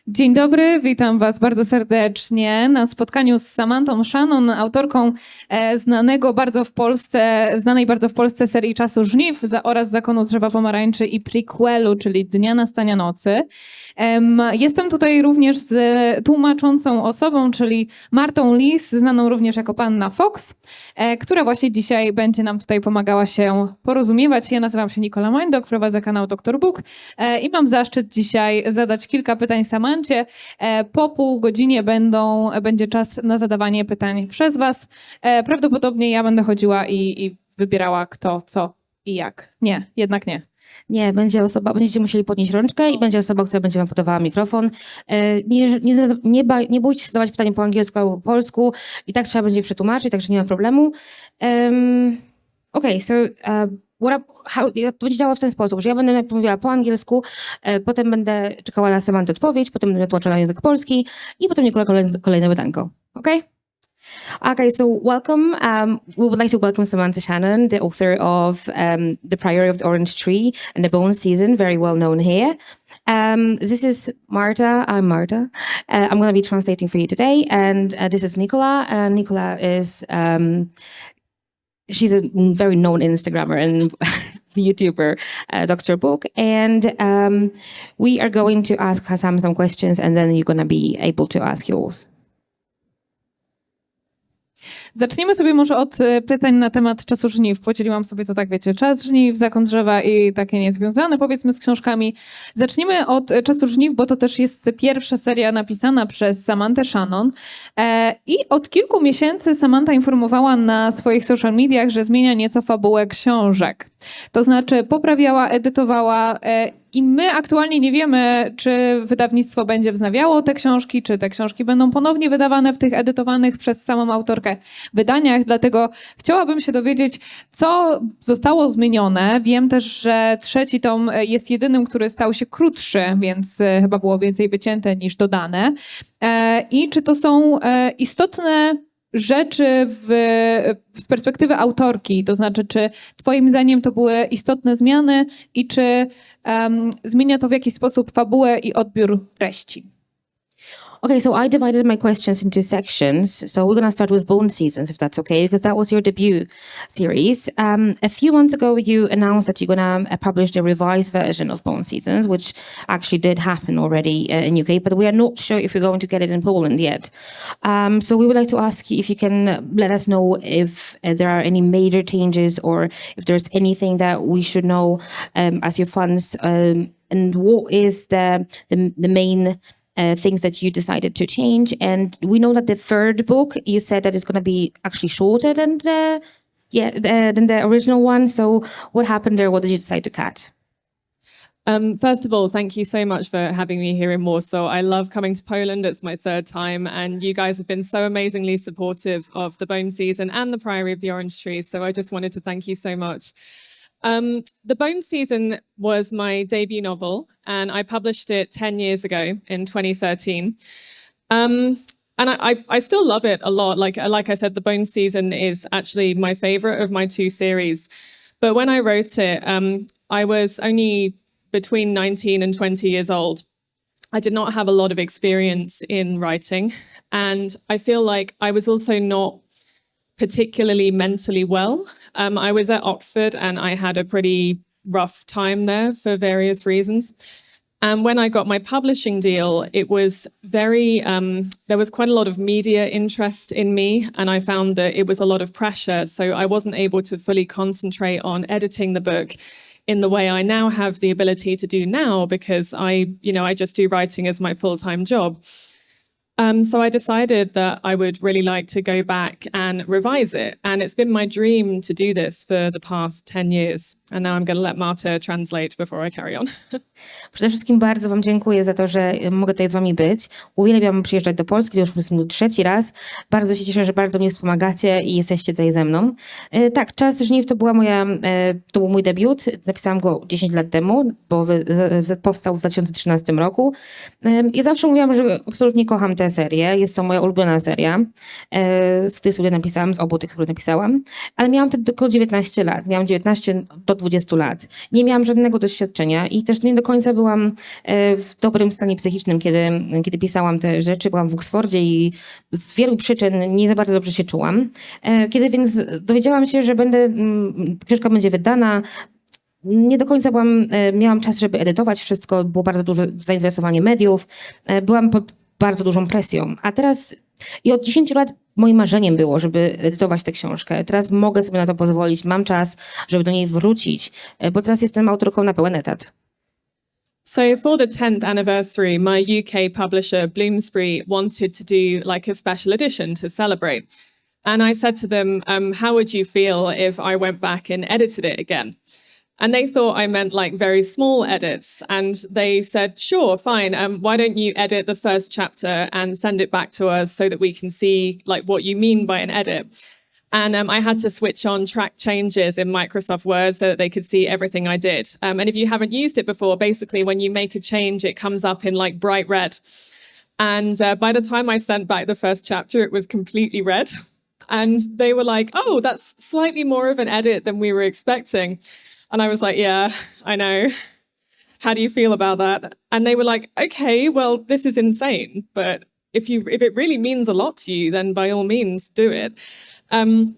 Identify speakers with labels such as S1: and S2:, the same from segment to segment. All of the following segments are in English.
S1: Dzień dobry, witam Was bardzo serdecznie na spotkaniu z Samanthą Shannon, autorką znanej bardzo w Polsce serii Czasu Żniw oraz Zakonu Drzewa Pomarańczy i prequelu, czyli Dnia Nastania Nocy. Jestem tutaj również z tłumaczącą osobą, czyli Martą Lis, znaną również jako Panna Fox, która właśnie dzisiaj będzie nam tutaj pomagała się porozumiewać. Ja nazywam się Nikola Mańdok, prowadzę kanał doktor.book i mam zaszczyt dzisiaj zadać kilka pytań Samancie. Po pół godzinie będzie czas na zadawanie pytań przez Was. Prawdopodobnie ja będę chodziła i wybierała kto, co i jak. Nie, jednak nie.
S2: Nie, będziecie musieli podnieść rączkę i będzie osoba, która będzie wam podawała mikrofon. Nie bójcie się zadawać pytania po angielsku albo po polsku. I tak trzeba będzie przetłumaczyć, także nie ma problemu. To będzie działało w ten sposób, że ja będę mówiła po angielsku, potem będę czekała na Samanthę odpowiedź, potem będę tłumaczyła na język polski i potem Nikola kolejne pytanko. Okay? Okay, so welcome. We would like to welcome Samanthą Shannon, the author of The Priory of the Orange Tree and The Bone Season, very well known here. This is Marta. I'm Marta. I'm going to be translating for you today. And this is Nikola. Nikola is... she's a very known Instagrammer and YouTuber, Dr.book. And we are going to ask Hassan some questions and then you're going to be able to ask yours.
S1: Zaczniemy sobie może od pytań na temat czasu żniw. Podzieliłam sobie to tak, wiecie, czas żniw, zakon drzewa i takie niezwiązane, powiedzmy, z książkami. Zacznijmy od czasu żniw, bo to też jest pierwsza seria napisana przez Samanthę Shannon. I od kilku miesięcy Samantha informowała na swoich social mediach, że zmienia nieco fabułę książek. To znaczy poprawiała, edytowała i my aktualnie nie wiemy, czy wydawnictwo będzie wznawiało te książki, czy te książki będą ponownie wydawane w tych edytowanych przez samą autorkę wydaniach, dlatego chciałabym się dowiedzieć, co zostało zmienione. Wiem też, że trzeci tom jest jedynym, który stał się krótszy, więc chyba było więcej wycięte niż dodane. I czy to są istotne rzeczy z perspektywy autorki, to znaczy, czy twoim zdaniem to były istotne zmiany i czy zmienia to w jakiś sposób fabułę i odbiór treści?
S2: Okay, so I divided my questions into sections. So we're going to start with Bone Seasons, if that's okay, because that was your debut series. A few months ago, you announced that you're going to publish the revised version of Bone Seasons, which actually did happen already in UK, but we are not sure if you're going to get it in Poland yet. So we would like to ask you if you can let us know if there are any major changes or if there's anything that we should know as your fans, and what is the main things that you decided to change. And we know that the third book, you said that it's going to be actually shorter than the original one. So what happened there? What did you decide to cut?
S3: First of all, thank you so much for having me here in Warsaw. I love coming to Poland. It's my third time, and you guys have been so amazingly supportive of the Bone Season and the Priory of the Orange Tree. So I just wanted to thank you so much. The Bone Season was my debut novel, and I published it 10 years ago in 2013. And I still love it a lot. Like I said, the Bone Season is actually my favorite of my two series. But when I wrote it, I was only between 19 and 20 years old. I did not have a lot of experience in writing, and I feel like I was also not particularly mentally well. I was at Oxford and I had a pretty rough time there for various reasons. And when I got my publishing deal, it was there was quite a lot of media interest in me, and I found that it was a lot of pressure. So I wasn't able to fully concentrate on editing the book in the way I now have the ability to do now, because I just do writing as my full-time job. So I decided that I would really like to go back and revise it. And it's been my dream to do this for the past 10 years. And now I'm going to let Marta translate before I carry on.
S2: Przede wszystkim bardzo wam dziękuję za to, że mogę tutaj z wami być. Uwielbiam przyjeżdżać do Polski, to już jest mój trzeci raz. Bardzo się cieszę, że bardzo mnie wspomagacie i jesteście tutaj ze mną. Tak, Czas żniw to był mój debiut. Napisałam go 10 lat temu, bo powstał w 2013 roku. Ja zawsze mówiłam, że absolutnie kocham tę serię. Jest to moja ulubiona seria, z tych, które napisałam, z obu tych, które napisałam. Ale miałam wtedy tylko 19 lat. Miałam 19 do 20 lat. Nie miałam żadnego doświadczenia i też nie do końca byłam w dobrym stanie psychicznym, kiedy pisałam te rzeczy. Byłam w Oksfordzie i z wielu przyczyn nie za bardzo dobrze się czułam. Kiedy więc dowiedziałam się, że książka będzie wydana, nie do końca miałam czas, żeby edytować wszystko, było bardzo duże zainteresowanie mediów, byłam pod bardzo dużą presją. A teraz i od 10 lat moim marzeniem było, żeby edytować tę książkę. Teraz mogę sobie na to pozwolić, mam czas, żeby do niej wrócić, bo teraz jestem autorką na pełen etat.
S3: So for the 10th anniversary, my UK publisher Bloomsbury wanted to do like a special edition to celebrate. And I said to them, how would you feel if I went back and edited it again? And they thought I meant like very small edits. And they said, sure, fine. Why don't you edit the first chapter and send it back to us so that we can see like what you mean by an edit? And I had to switch on track changes in Microsoft Word so that they could see everything I did. And if you haven't used it before, basically when you make a change, it comes up in like bright red. And by the time I sent back the first chapter, it was completely red. And they were like, oh, that's slightly more of an edit than we were expecting. And I was like, yeah, I know. How do you feel about that? And they were like, okay, well, this is insane. But if it really means a lot to you, then by all means do it. And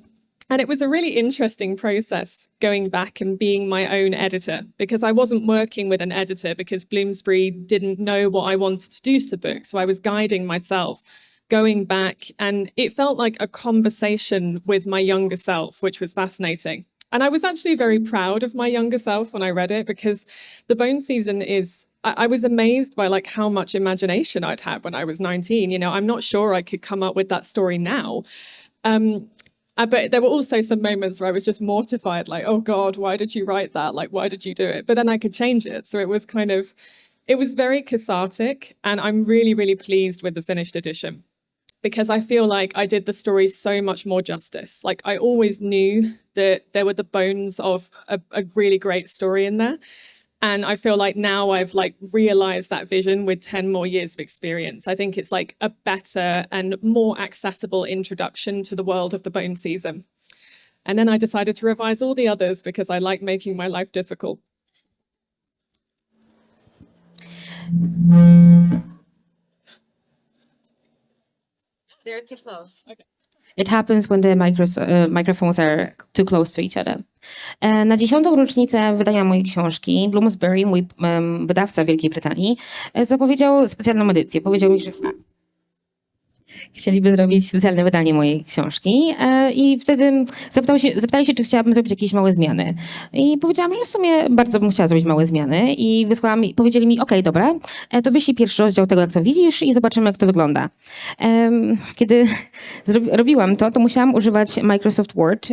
S3: it was a really interesting process going back and being my own editor, because I wasn't working with an editor because Bloomsbury didn't know what I wanted to do to the book. So I was guiding myself, going back, and it felt like a conversation with my younger self, which was fascinating. And I was actually very proud of my younger self when I read it, because the Bone season I was amazed by like how much imagination I'd had when I was 19. You know, I'm not sure I could come up with that story now. But there were also some moments where I was just mortified, like, oh God, why did you write that? Like, why did you do it? But then I could change it. So it was very cathartic, and I'm really, really pleased with the finished edition, because I feel like I did the story so much more justice. Like, I always knew that there were the bones of a really great story in there. And I feel like now I've like realized that vision with 10 more years of experience. I think it's like a better and more accessible introduction to the world of the Bone season. And then I decided to revise all the others because I like making my life difficult.
S2: They're too close. Okay. It happens when the microphones are too close to each other. Na 10. rocznicę wydania mojej książki Bloomsbury, mój wydawca w Wielkiej Brytanii, zapowiedział specjalną edycję. Powiedział mi, że chcieliby zrobić specjalne wydanie mojej książki i wtedy zapytali się, czy chciałabym zrobić jakieś małe zmiany. I powiedziałam, że w sumie bardzo bym chciała zrobić małe zmiany i powiedzieli mi, okej, dobra, to wyślij pierwszy rozdział tego, jak to widzisz i zobaczymy, jak to wygląda. Kiedy robiłam to musiałam używać Microsoft Word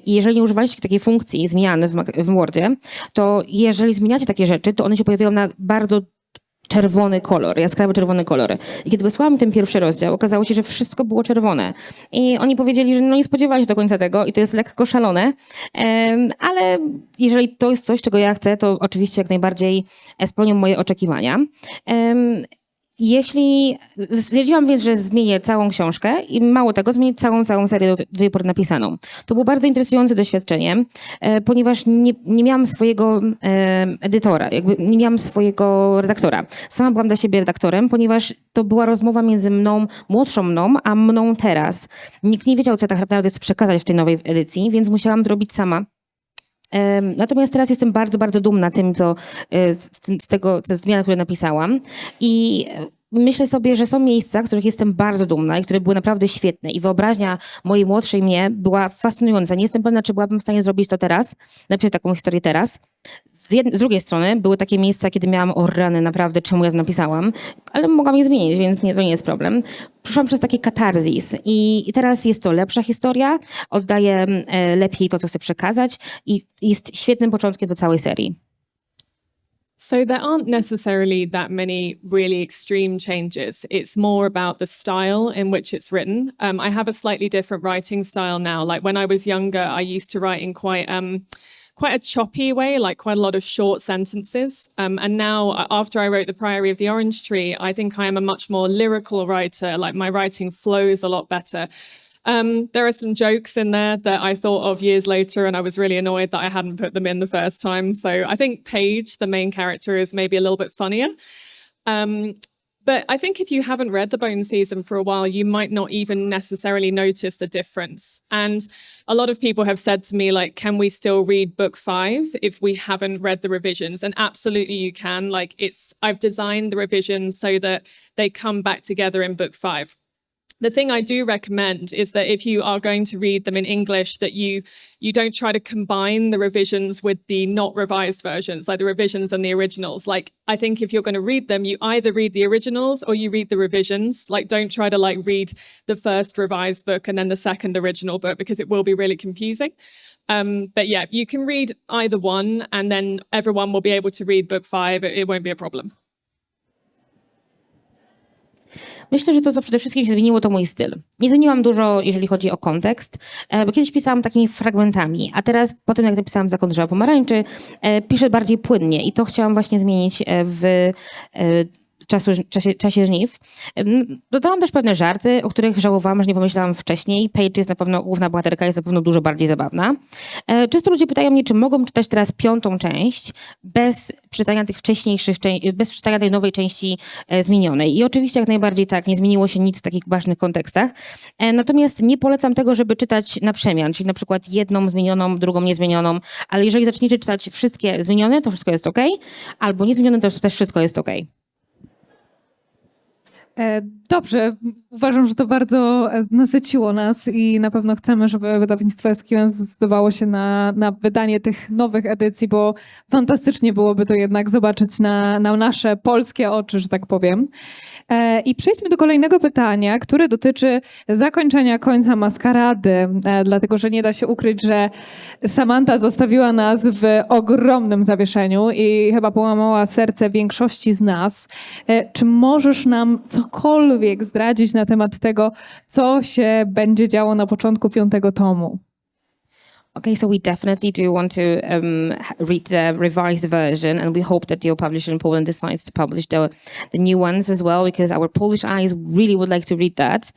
S2: i jeżeli nie używaliście takiej funkcji zmiany w Wordzie, to jeżeli zmieniacie takie rzeczy, to one się pojawiają na bardzo czerwony kolor, jaskrawy czerwony kolor. I kiedy wysłałam ten pierwszy rozdział, okazało się, że wszystko było czerwone. I oni powiedzieli, że no nie spodziewali się do końca tego i to jest lekko szalone, ale jeżeli to jest coś, czego ja chcę, to oczywiście jak najbardziej spełnią moje oczekiwania. Stwierdziłam więc, że zmienię całą książkę i mało tego, zmienię całą serię do tej pory napisaną. To było bardzo interesujące doświadczenie, ponieważ nie miałam swojego edytora, jakby nie miałam swojego redaktora. Sama byłam dla siebie redaktorem, ponieważ to była rozmowa między mną, młodszą mną, a mną teraz. Nikt nie wiedział, co tak naprawdę chcę przekazać w tej nowej edycji, więc musiałam to robić sama. Natomiast teraz jestem bardzo, bardzo dumna tym, z tego zmian, które napisałam. I myślę sobie, że są miejsca, których jestem bardzo dumna i które były naprawdę świetne. I wyobraźnia mojej młodszej mnie była fascynująca. Nie jestem pewna, czy byłabym w stanie zrobić to teraz, napisać taką historię teraz. Z drugiej strony były takie miejsca, kiedy miałam o rany, naprawdę, czemu ja to napisałam, ale mogłam je zmienić, więc to nie jest problem. Przeszłam przez taki katarzis i teraz jest to lepsza historia, oddaje lepiej to, co chcę przekazać i jest świetnym początkiem do całej serii.
S3: So there aren't necessarily that many really extreme changes. It's more about the style in which it's written. I have a slightly different writing style now. Like when I was younger, I used to write in quite a choppy way, like quite a lot of short sentences. And now, after I wrote The Priory of the Orange Tree, I think I am a much more lyrical writer. Like my writing flows a lot better. There are some jokes in there that I thought of years later, and I was really annoyed that I hadn't put them in the first time. So I think Paige, the main character, is maybe a little bit funnier. But I think if you haven't read the Bone season for a while, you might not even necessarily notice the difference. And a lot of people have said to me, like, can we still read book 5 if we haven't read the revisions? And absolutely you can. Like, I've designed the revisions so that they come back together in book 5. The thing I do recommend is that if you are going to read them in English, that you don't try to combine the revisions with the not revised versions, like the revisions and the originals. Like, I think if you're going to read them, you either read the originals or you read the revisions. Like, don't try to like read the first revised book and then the second original book, because it will be really confusing. But yeah, you can read either one and then everyone will be able to read book 5. It won't be a problem.
S2: Myślę, że to, co przede wszystkim się zmieniło, to mój styl. Nie zmieniłam dużo, jeżeli chodzi o kontekst, bo kiedyś pisałam takimi fragmentami, a teraz, po tym jak napisałam Zakon drzewa pomarańczy, piszę bardziej płynnie i to chciałam właśnie zmienić w czasie żniw. Dodałam też pewne żarty, o których żałowałam, że nie pomyślałam wcześniej. Paige jest na pewno, główna bohaterka jest na pewno dużo bardziej zabawna. Często ludzie pytają mnie, czy mogą czytać teraz 5. część bez czytania tych wcześniejszych, bez czytania tej nowej części zmienionej. I oczywiście jak najbardziej tak, nie zmieniło się nic w takich ważnych kontekstach. Natomiast nie polecam tego, żeby czytać na przemian, czyli na przykład jedną zmienioną, drugą niezmienioną, ale jeżeli zaczniecie czytać wszystkie zmienione, to wszystko jest okej, albo niezmienione, to też wszystko jest okej.
S1: Dobrze, uważam, że to bardzo nasyciło nas i na pewno chcemy, żeby wydawnictwo EXPO zdecydowało się na wydanie tych nowych edycji, bo fantastycznie byłoby to jednak zobaczyć na nasze polskie oczy, że tak powiem. I przejdźmy do kolejnego pytania, które dotyczy zakończenia końca maskarady, dlatego że nie da się ukryć, że Samanthą zostawiła nas w ogromnym zawieszeniu i chyba połamała serce większości z nas. Czy możesz nam cokolwiek zdradzić na temat tego, co się będzie działo na początku 5. tomu?
S2: Okay, so we definitely do want to read the revised version, and we hope that your publisher in Poland decides to publish the new ones as well, because our Polish eyes really would like to read that.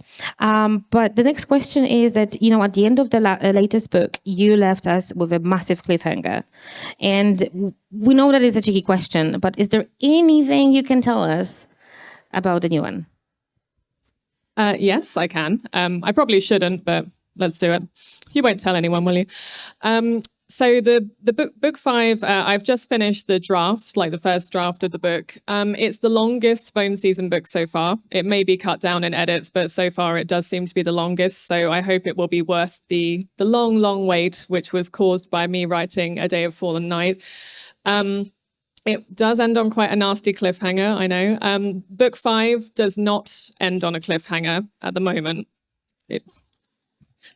S2: But the next question is that, you know, at the end of the latest book, you left us with a massive cliffhanger. And we know that it's a tricky question, but is there anything you can tell us about the new one?
S3: Yes, I can. I probably shouldn't, but let's do it. You won't tell anyone, will you? So the book 5, I've just finished the draft, like the first draft of the book. It's the longest Bone season book so far. It may be cut down in edits, but so far it does seem to be the longest. So I hope it will be worth the long wait, which was caused by me writing A Day of Fallen Night. It does end on quite a nasty cliffhanger, I know. Book 5 does not end on a cliffhanger at the moment.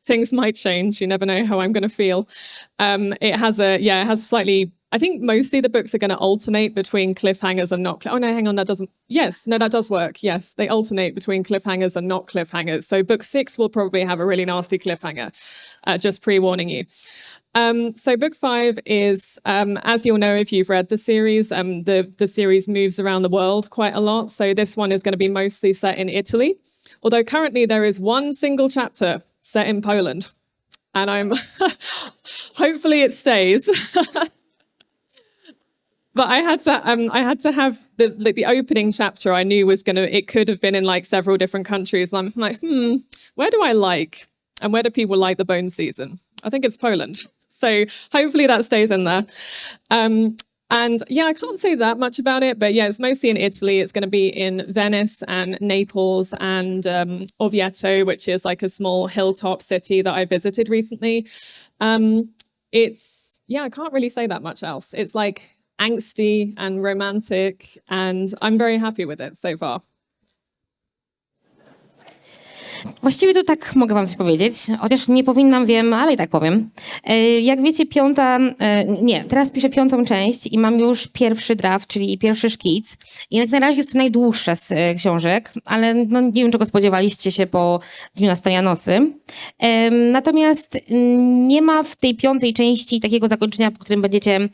S3: Things might change. You never know how I'm going to feel. It has slightly, I think mostly the books are going to alternate between cliffhangers and not. Oh no, hang on, that doesn't. Yes, no, that does work. Yes, they alternate between cliffhangers and not cliffhangers. So book 6 will probably have a really nasty cliffhanger. Just pre-warning you. So book 5 is, as you'll know if you've read the series, the series moves around the world quite a lot. So this one is going to be mostly set in Italy. Although currently there is one single chapter set in Poland, and I'm hopefully it stays. But I had to have the opening chapter. I knew it could have been in like several different countries, and I'm like, where do I like, and where do people like the Bone season? I think it's Poland. So hopefully that stays in there. And yeah, I can't say that much about it, but yeah, it's mostly in Italy. It's going to be in Venice and Naples and Orvieto, which is like a small hilltop city that I visited recently. I can't really say that much else. It's like angsty and romantic, and I'm very happy with it so far.
S2: Właściwie to tak mogę wam coś powiedzieć, chociaż nie powinnam, wiem, ale i tak powiem. Jak wiecie, teraz piszę 5. część i mam już pierwszy draft, czyli pierwszy szkic. I jak na razie jest to najdłuższa z książek, ale no, nie wiem, czego spodziewaliście się po dniu nastania nocy. Natomiast nie ma w tej 5. części takiego zakończenia, po którym będziecie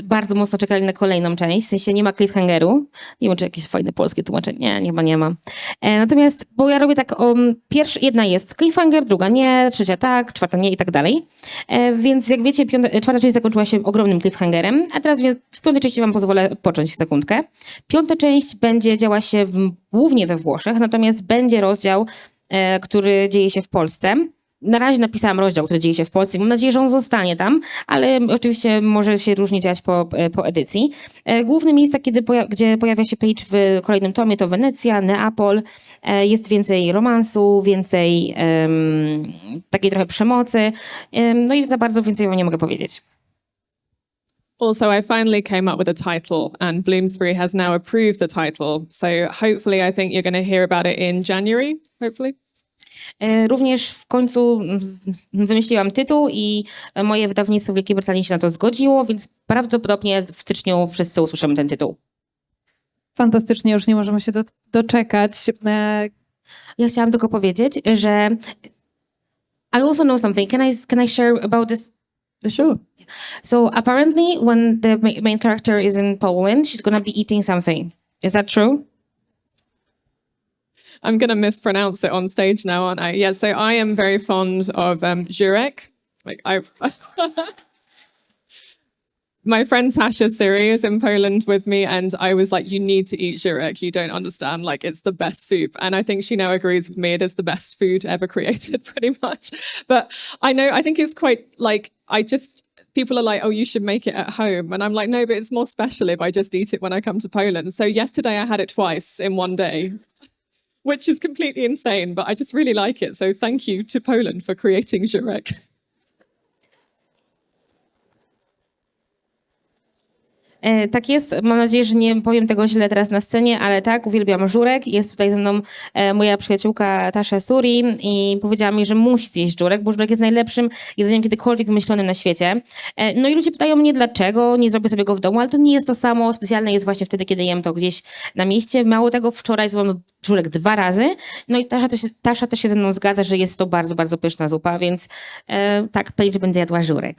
S2: bardzo mocno czekali na kolejną część. W sensie nie ma cliffhangeru. Nie wiem, czy jakieś fajne polskie tłumaczenie. Nie, chyba nie ma. Natomiast, bo ja robię tak jedna jest cliffhanger, druga nie, trzecia tak, czwarta nie i tak dalej. Więc jak wiecie, czwarta część zakończyła się ogromnym cliffhangerem, a teraz w piątej części wam pozwolę odpocząć sekundkę. Piąta część będzie działa się głównie we Włoszech, natomiast będzie rozdział, który dzieje się w Polsce. Na razie napisałam rozdział, który dzieje się w Polsce. Mam nadzieję, że on zostanie tam, ale oczywiście może się różnie dziać po edycji. Główne miejsca, gdzie pojawia się Page w kolejnym tomie, to Wenecja, Neapol. Jest więcej romansu, więcej takiej trochę przemocy. No i za bardzo więcej wam nie mogę powiedzieć.
S3: Also, I finally came up with a title, and Bloomsbury has now approved the title. So hopefully I think you're going to hear about it in January, hopefully.
S2: Również w końcu wymyśliłam tytuł i moje wydawnictwo w Wielkiej Brytanii się na to zgodziło, więc prawdopodobnie w styczniu wszyscy usłyszymy ten tytuł.
S1: Fantastycznie, już nie możemy się doczekać.
S2: Ja chciałam tylko powiedzieć, że I also know something. Can I share about this?
S3: Sure.
S2: So apparently when the main character is in Poland, she's gonna be eating something. Is that true?
S3: I'm going to mispronounce it on stage now, aren't I? Yeah, so I am very fond of Jurek. My friend Tasha Siri is in Poland with me, and I was like, you need to eat Jurek. You don't understand. Like, it's the best soup. And I think she now agrees with me. It is the best food ever created, pretty much. But I think it's quite like, people are like, oh, you should make it at home. And I'm like, no, but it's more special if I just eat it when I come to Poland. So yesterday I had it twice in one day, which is completely insane, but I just really like it. So thank you to Poland for creating Jurek.
S2: Tak jest, mam nadzieję, że nie powiem tego źle teraz na scenie, ale tak, uwielbiam żurek. Jest tutaj ze mną moja przyjaciółka Tasha Suri i powiedziała mi, że musi zjeść żurek, bo żurek jest najlepszym jedzeniem kiedykolwiek wymyślonym na świecie. No i ludzie pytają mnie, dlaczego nie zrobię sobie go w domu, ale to nie jest to samo. Specjalne jest właśnie wtedy, kiedy jem to gdzieś na mieście. Mało tego, wczoraj zjadłam żurek 2 razy. No i Tasha też się ze mną zgadza, że jest to bardzo, bardzo pyszna zupa, więc tak, Paige będzie jadła żurek.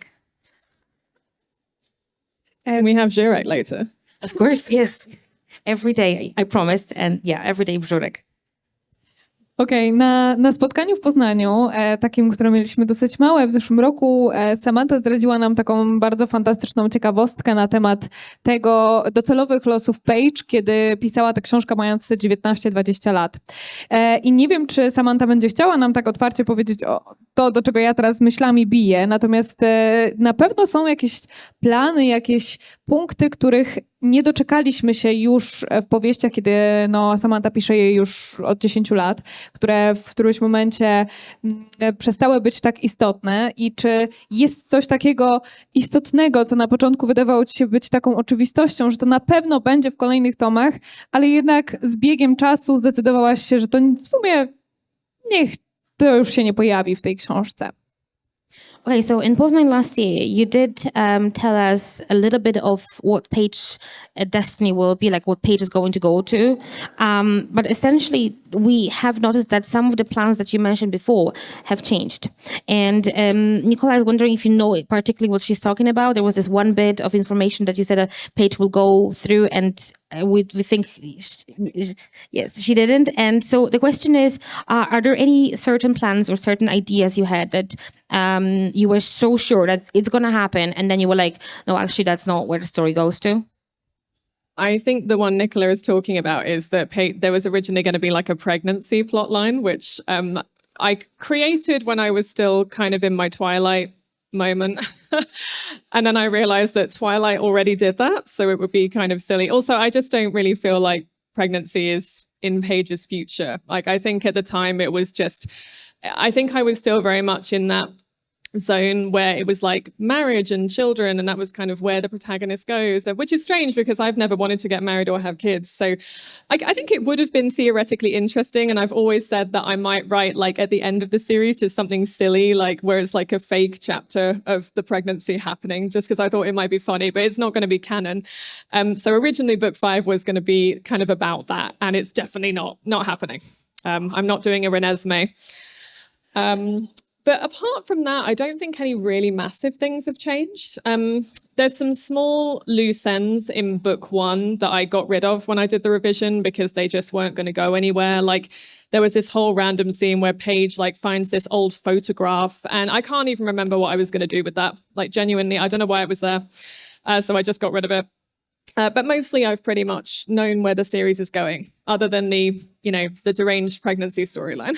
S3: We have Jurek later.
S2: Of course, yes. Every day, I promised. And yeah, every day żurek.
S1: Okej, na spotkaniu w Poznaniu, takim, które mieliśmy dosyć małe w zeszłym roku, Samanthą zdradziła nam taką bardzo fantastyczną ciekawostkę na temat tego docelowych losów Page, kiedy pisała tę książkę mając 19-20 lat. I nie wiem, czy Samanthą będzie chciała nam tak otwarcie powiedzieć o to, do czego ja teraz myślami biję, natomiast na pewno są jakieś plany, jakieś punkty, których nie doczekaliśmy się już w powieściach, kiedy Samanthą pisze je już od 10 lat, które w którymś momencie przestały być tak istotne i czy jest coś takiego istotnego, co na początku wydawało ci się być taką oczywistością, że to na pewno będzie w kolejnych tomach, ale jednak z biegiem czasu zdecydowałaś się, że to w sumie niech to już się nie pojawi w tej książce.
S2: Okay, so in Poznań last year, you did tell us a little bit of what Page destiny will be, like what Page is going to go to. But essentially, we have noticed that some of the plans that you mentioned before have changed. And Nikola is wondering if you know particularly what she's talking about. There was this one bit of information that you said a Page will go through, and we think, yes, she didn't. And so the question is, are there any certain plans or certain ideas you had that you were so sure that it's going to happen, and then you were like, no, actually, that's not where the story goes to?
S3: I think the one Nikola is talking about is that there was originally going to be like a pregnancy plotline, which I created when I was still kind of in my Twilight moment. And then I realized that Twilight already did that, so it would be kind of silly. Also, I just don't really feel like pregnancy is in Page's future. Like, I think at the time it was just, I think I was still very much in that zone where it was like marriage and children, and that was kind of where the protagonist goes, which is strange because I've never wanted to get married or have kids. So I think it would have been theoretically interesting, and I've always said that I might write like at the end of the series just something silly, like where it's like a fake chapter of the pregnancy happening, just because I thought it might be funny, but it's not going to be canon. So originally book 5 was going to be kind of about that, and it's definitely not happening. I'm not doing a Renesmee. But apart from that, I don't think any really massive things have changed. There's some small loose ends in book 1 that I got rid of when I did the revision because they just weren't going to go anywhere. Like there was this whole random scene where Paige like finds this old photograph and I can't even remember what I was going to do with that. Like genuinely, I don't know why it was there. So I just got rid of it. But mostly I've pretty much known where the series is going, other than the deranged pregnancy storyline.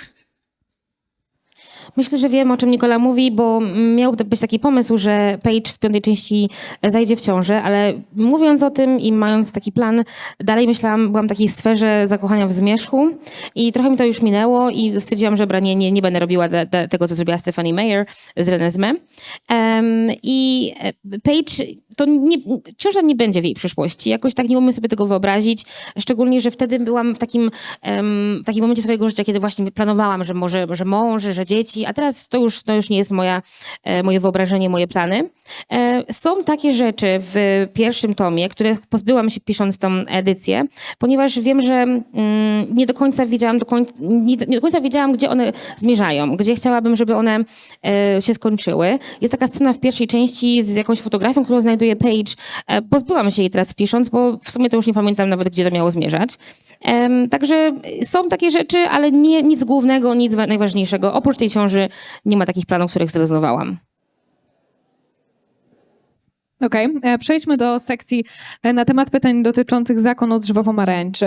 S2: Myślę, że wiem, o czym Nikola mówi, bo miał być taki pomysł, że Paige w 5. części zajdzie w ciążę, ale mówiąc o tym i mając taki plan, dalej byłam w takiej sferze zakochania w zmierzchu i trochę mi to już minęło i stwierdziłam, że nie będę robiła tego, co zrobiła Stephanie Meyer z Renesmee. I Paige, ciąża nie będzie w jej przyszłości. Jakoś tak nie umiem sobie tego wyobrazić, szczególnie, że wtedy byłam w takim momencie swojego życia, kiedy właśnie planowałam, że mąż, że dzieci, a teraz to już nie jest moje wyobrażenie, moje plany. Są takie rzeczy w pierwszym tomie, których pozbyłam się pisząc tą edycję, ponieważ wiem, że nie do końca wiedziałam, gdzie one zmierzają, gdzie chciałabym, żeby one się skończyły. Jest taka scena w pierwszej części z jakąś fotografią, którą znajduje Paige. Pozbyłam się jej teraz pisząc, bo w sumie to już nie pamiętam nawet, gdzie to miało zmierzać. Także są takie rzeczy, ale nic głównego, nic najważniejszego. Oprócz tej ciąży nie ma takich planów, których zrezygnowałam.
S1: Okej, przejdźmy do sekcji na temat pytań dotyczących zakonu drzewa pomarańczy.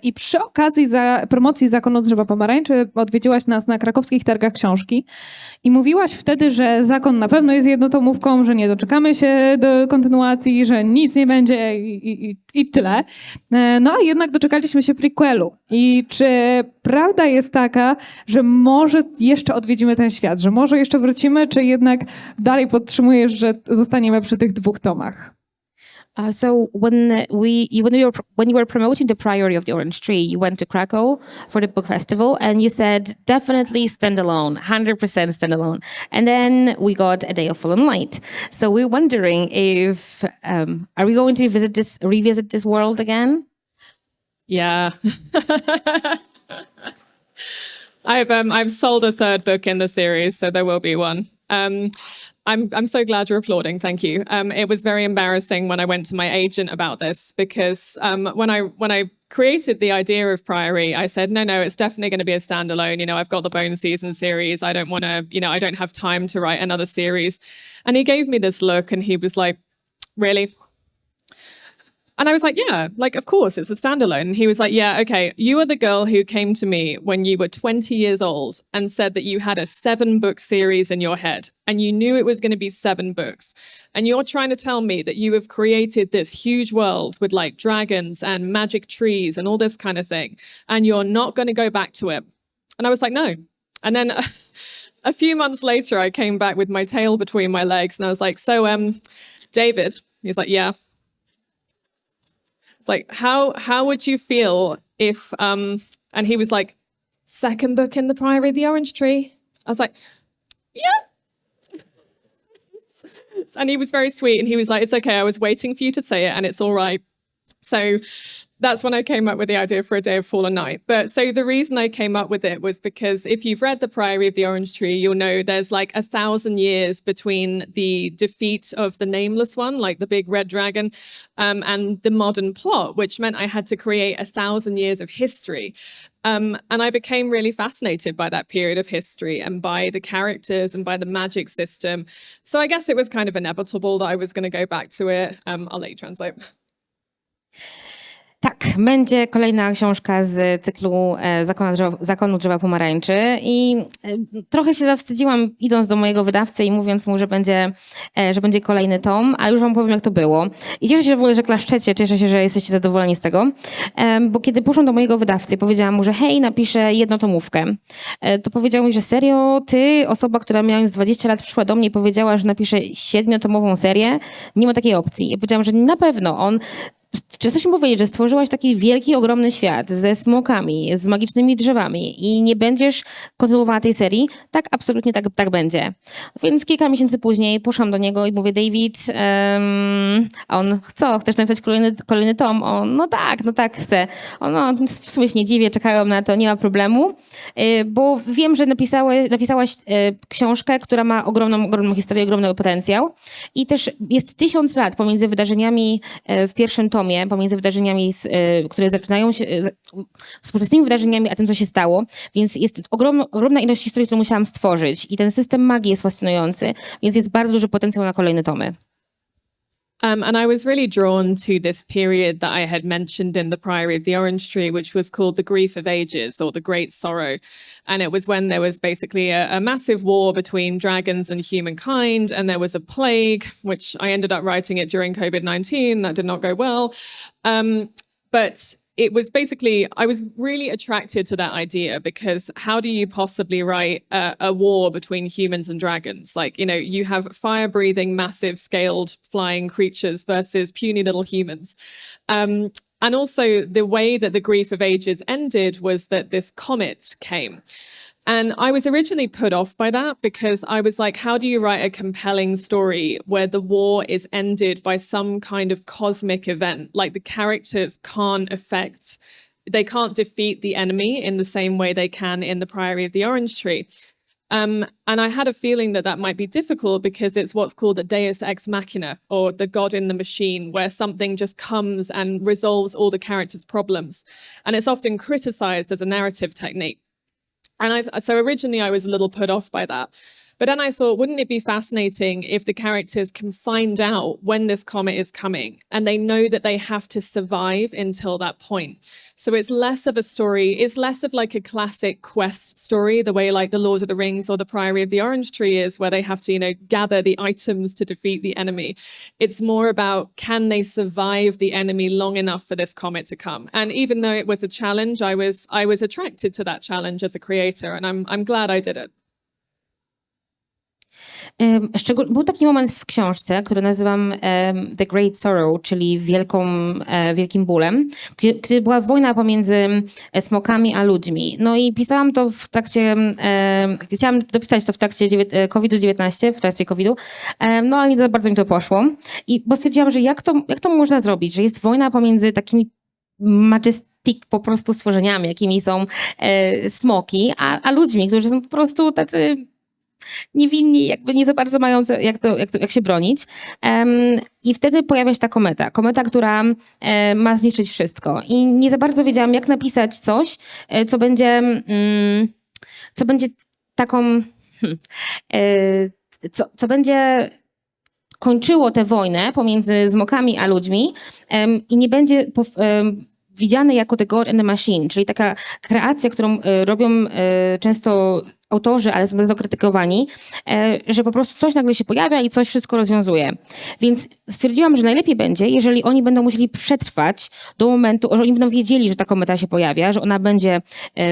S1: I przy okazji promocji zakonu drzewa pomarańczy odwiedziłaś nas na krakowskich targach książki i mówiłaś wtedy, że zakon na pewno jest jednotomówką, że nie doczekamy się do kontynuacji, że nic nie będzie i tyle. No a jednak doczekaliśmy się prequelu. I czy prawda jest taka, że może jeszcze odwiedzimy ten świat, że może jeszcze wrócimy, czy jednak dalej podtrzymujesz, że zostaniemy przy tych 2 tomach?
S2: So when you were promoting the Priory of the Orange Tree, you went to Krakow for the book festival, and you said definitely stand alone, 100% stand alone. And then we got A Day of Fallen Light. So we're wondering if are we going to revisit this world again?
S3: Yeah. I've sold a 3rd book in the series, so there will be one. I'm so glad you're applauding. Thank you. It was very embarrassing when I went to my agent about this because when I created the idea of Priory, I said, no, it's definitely going to be a standalone. I've got the Bone Season series. I don't want to, I don't have time to write another series. And he gave me this look and he was like, really? And I was like, yeah, like, of course, it's a standalone. And he was like, yeah, okay, you are the girl who came to me when you were 20 years old and said that you had a 7-book series in your head and you knew it was going to be 7 books. And you're trying to tell me that you have created this huge world with like dragons and magic trees and all this kind of thing. And you're not going to go back to it. And I was like, no. And then a few months later, I came back with my tail between my legs and I was like, so, David, he's like, yeah. It's like, how would you feel if, and he was like, 2nd book in the Priory of the Orange Tree? I was like, yeah. And he was very sweet and he was like, it's okay, I was waiting for you to say it and it's all right. So that's when I came up with the idea for A Day of Fallen Night. But so the reason I came up with it was because if you've read The Priory of the Orange Tree, you'll know there's like 1,000 years between the defeat of the Nameless One, like the big red dragon, and the modern plot, which meant I had to create 1,000 years of history. And I became really fascinated by that period of history and by the characters and by the magic system. So I guess it was kind of inevitable that I was going to go back to it. I'll let you translate.
S2: Tak, będzie kolejna książka z cyklu Zakonu Drzewa Pomarańczy i trochę się zawstydziłam idąc do mojego wydawcy i mówiąc mu, że będzie kolejny tom, a już wam powiem, jak to było. I cieszę się w ogóle, że klaszczecie, cieszę się, że jesteście zadowoleni z tego, bo kiedy poszłam do mojego wydawcy i powiedziałam mu, że hej, napiszę jednotomówkę, to powiedział mi, że serio, ty, osoba, która mając 20 lat przyszła do mnie i powiedziała, że napisze 7-tomową serię, nie ma takiej opcji. Ja powiedziałam, że na pewno on czy chcesz mi powiedzieć, że stworzyłaś taki wielki, ogromny świat ze smokami, z magicznymi drzewami i nie będziesz kontynuowała tej serii? Tak, absolutnie tak będzie. Więc kilka miesięcy później poszłam do niego i mówię, David, a on, co, chcesz napisać kolejny tom? On, no tak, chcę. On, no, w sumie się nie dziwię, czekają na to, nie ma problemu, bo wiem, że napisałaś książkę, która ma ogromną historię, ogromny potencjał i też jest 1000 lat pomiędzy wydarzeniami w pierwszym tomie, pomiędzy wydarzeniami, które zaczynają się, współczesnymi wydarzeniami, a tym, co się stało, więc jest ogromna ilość historii, którą musiałam stworzyć i ten system magii jest fascynujący, więc jest bardzo duży potencjał na kolejne tomy.
S3: And I was really drawn to this period that I had mentioned in The Priory of the Orange Tree, which was called the Grief of Ages or the Great Sorrow. And it was when there was basically a massive war between dragons and humankind, and there was a plague, which I ended up writing it during COVID-19. That did not go well. But it was basically, I was really attracted to that idea because how do you possibly write a war between humans and dragons? Like, you know, you have fire-breathing, massive scaled flying creatures versus puny little humans. And also the way that the Grief of Ages ended was that this comet came. And I was originally put off by that because I was like, how do you write a compelling story where the war is ended by some kind of cosmic event? Like the characters they can't defeat the enemy in the same way they can in The Priory of the Orange Tree. And I had a feeling that might be difficult because it's what's called a deus ex machina, or the god in the machine, where something just comes and resolves all the characters' problems. And it's often criticized as a narrative technique. So originally I was a little put off by that. But then I thought, wouldn't it be fascinating if the characters can find out when this comet is coming and they know that they have to survive until that point? So it's less of a story, it's less of like a classic quest story, the way like the Lord of the Rings or the Priory of the Orange Tree is, where they have to, you know, gather the items to defeat the enemy. It's more about, can they survive the enemy long enough for this comet to come? And even though it was a challenge, I was attracted to that challenge as a creator, and I'm glad I did it.
S2: Był taki moment w książce, który nazywam The Great Sorrow, czyli wielkim bólem, kiedy była wojna pomiędzy smokami a ludźmi. No i pisałam to w trakcie, chciałam dopisać to w trakcie COVID-19, w trakcie COVID-u, no ale nie za bardzo mi to poszło. Bo stwierdziłam, że jak to można zrobić, że jest wojna pomiędzy takimi majestic po prostu stworzeniami, jakimi są smoki, a ludźmi, którzy są po prostu tacy niewinni, jakby nie za bardzo mają jak się bronić. I wtedy pojawia się ta kometa, która ma zniszczyć wszystko. I nie za bardzo wiedziałam, jak napisać coś, co będzie taką, co będzie kończyło tę wojnę pomiędzy smokami a ludźmi i nie będzie widziane jako The God and the Machine, czyli taka kreacja, którą robią często autorzy, ale są bardzo krytykowani, że po prostu coś nagle się pojawia i coś wszystko rozwiązuje. Więc stwierdziłam, że najlepiej będzie, jeżeli oni będą musieli przetrwać do momentu, że oni będą wiedzieli, że ta kometa się pojawia, że ona będzie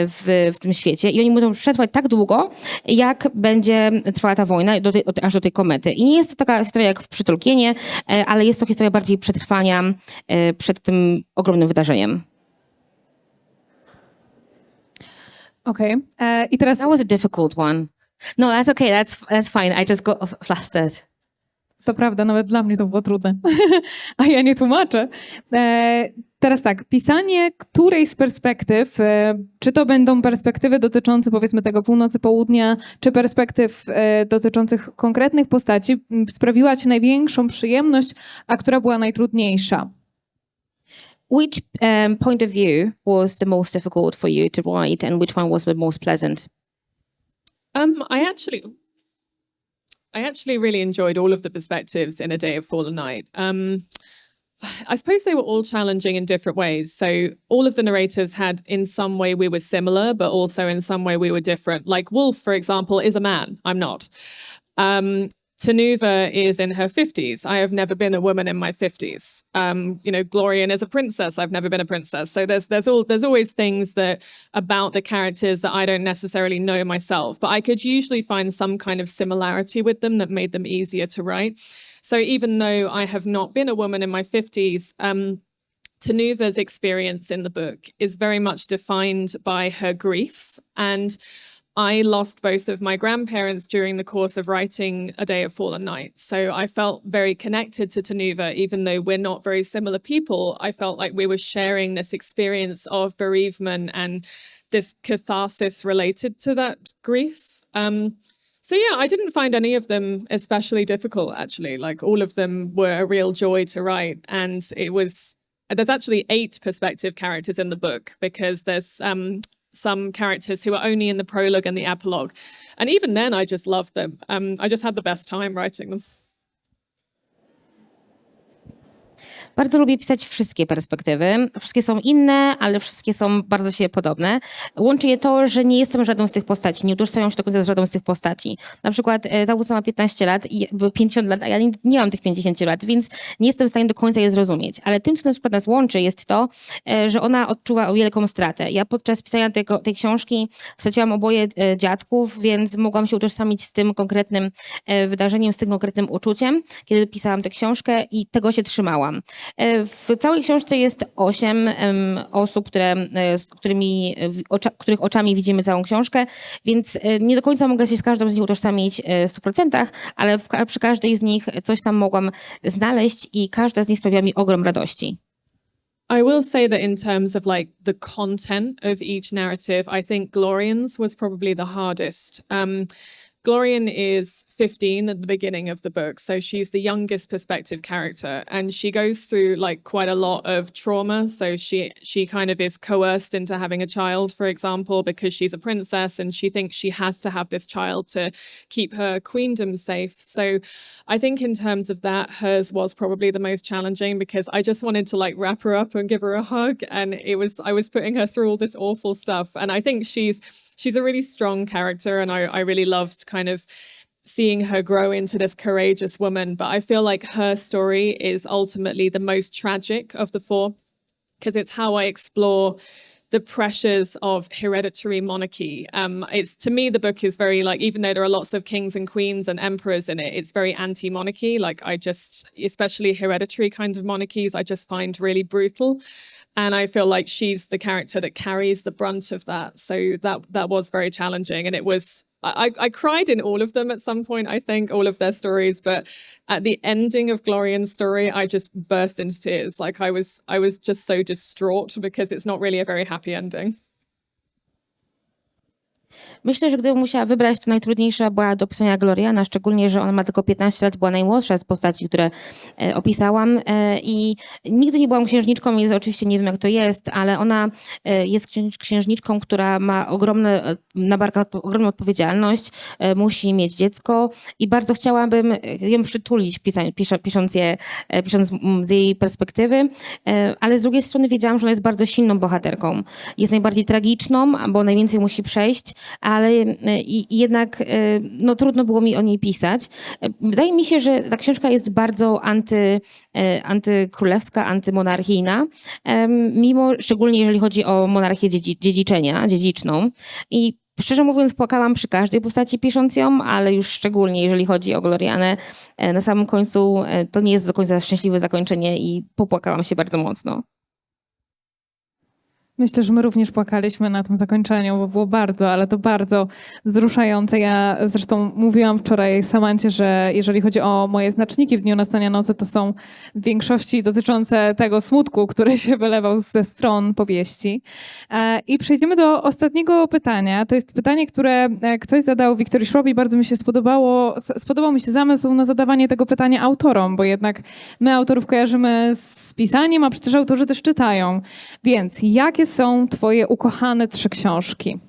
S2: w tym świecie i oni będą przetrwać tak długo, jak będzie trwała ta wojna aż do tej komety. I nie jest to taka historia jak w Tolkienie, ale jest to historia bardziej przetrwania przed tym ogromnym wydarzeniem.
S1: Okej. I teraz...
S2: That was a difficult one. No, that's okay. That's fine. I just got flustered.
S1: To prawda, nawet dla mnie to było trudne. A ja nie tłumaczę. Teraz tak, pisanie której z perspektyw, czy to będą perspektywy dotyczące powiedzmy tego północy, południa, czy perspektyw dotyczących konkretnych postaci, sprawiła ci największą przyjemność, a która była najtrudniejsza?
S2: Which point of view was the most difficult for you to write, and which one was the most pleasant?
S3: I actually really enjoyed all of the perspectives in A Day of Fallen Night. I suppose they were all challenging in different ways. So all of the narrators had, in some way, we were similar, but also in some way we were different. Like Wolf, for example, is a man. I'm not. Tanuva is in her 50s. I have never been a woman in my 50s. Glorian is a princess. I've never been a princess. So there's always things that about the characters that I don't necessarily know myself, but I could usually find some kind of similarity with them that made them easier to write. So even though I have not been a woman in my 50s, Tanuva's experience in the book is very much defined by her grief. And I lost both of my grandparents during the course of writing A Day of Fallen Night. So I felt very connected to Tanuva, even though we're not very similar people. I felt like we were sharing this experience of bereavement and this catharsis related to that grief. So yeah, I didn't find any of them especially difficult, actually. Like all of them were a real joy to write. And there's actually 8 perspective characters in the book, because there's some characters who are only in the prologue and the epilogue. And even then, I just loved them. I just had the best time writing them.
S2: Bardzo lubię pisać wszystkie perspektywy. Wszystkie są inne, ale wszystkie są bardzo się podobne. Łączy je to, że nie jestem żadną z tych postaci, nie utożsamiam się do końca z żadną z tych postaci. Na przykład ta ósma ma 15 lat, 50 lat, a ja nie mam tych 50 lat, więc nie jestem w stanie do końca je zrozumieć. Ale tym, co na przykład nas łączy, jest to, że ona odczuwa wielką stratę. Ja podczas pisania tej książki straciłam oboje dziadków, więc mogłam się utożsamić z tym konkretnym wydarzeniem, z tym konkretnym uczuciem, kiedy pisałam tę książkę, i tego się trzymałam. W całej książce jest 8 osób, których oczami widzimy całą książkę, więc nie do końca mogę się z każdą z nich utożsamić w 100%, ale przy każdej z nich coś tam mogłam znaleźć i każda z nich sprawia mi ogrom radości.
S3: I will say that in terms of like the content of each narrative, I think Glorian's was probably the hardest. Glorian is 15 at the beginning of the book, so she's the youngest perspective character, and she goes through like quite a lot of trauma. So she kind of is coerced into having a child, for example, because she's a princess and she thinks she has to have this child to keep her queendom safe. So I think in terms of that, hers was probably the most challenging, because I just wanted to like wrap her up and give her a hug, and I was putting her through all this awful stuff. And I think she's a really strong character, and I really loved kind of seeing her grow into this courageous woman. But I feel like her story is ultimately the most tragic of the 4, because it's how I explore the pressures of hereditary monarchy. It's, to me, the book is very like, even though there are lots of kings and queens and emperors in it, it's very anti-monarchy. Like especially hereditary kind of monarchies, I just find really brutal. And I feel like she's the character that carries the brunt of that. So that was very challenging. And it was, I cried in all of them at some point, I think, all of their stories. But at the ending of Glorian's story, I just burst into tears. Like I was just so distraught, because it's not really a very happy ending.
S2: Myślę, że gdybym musiała wybrać, to najtrudniejsza była do pisania Gloriana, szczególnie, że ona ma tylko 15 lat, była najmłodsza z postaci, które opisałam, i nigdy nie byłam księżniczką, więc oczywiście nie wiem, jak to jest, ale ona jest księżniczką, która ma na barkach ogromną odpowiedzialność, musi mieć dziecko, i bardzo chciałabym ją przytulić, pisząc z jej perspektywy, ale z drugiej strony wiedziałam, że ona jest bardzo silną bohaterką. Jest najbardziej tragiczną, bo najwięcej musi przejść, ale jednak no, trudno było mi o niej pisać. Wydaje mi się, że ta książka jest bardzo antykrólewska, antymonarchijna, mimo, szczególnie jeżeli chodzi o monarchię dziedziczną. I szczerze mówiąc, płakałam przy każdej postaci pisząc ją, ale już szczególnie jeżeli chodzi o Glorianę, na samym końcu to nie jest do końca szczęśliwe zakończenie i popłakałam się bardzo mocno.
S1: Myślę, że my również płakaliśmy na tym zakończeniu, bo było bardzo, ale to bardzo wzruszające. Ja zresztą mówiłam wczoraj Samancie, że jeżeli chodzi o moje znaczniki w Dniu Nastania Nocy, to są w większości dotyczące tego smutku, który się wylewał ze stron powieści. I przejdziemy do ostatniego pytania. To jest pytanie, które ktoś zadał Wiktorii Szrobi. Bardzo mi się spodobał mi się zamysł na zadawanie tego pytania autorom, bo jednak my autorów kojarzymy z pisaniem, a przecież autorzy też czytają. Więc jakie są twoje ukochane 3 książki?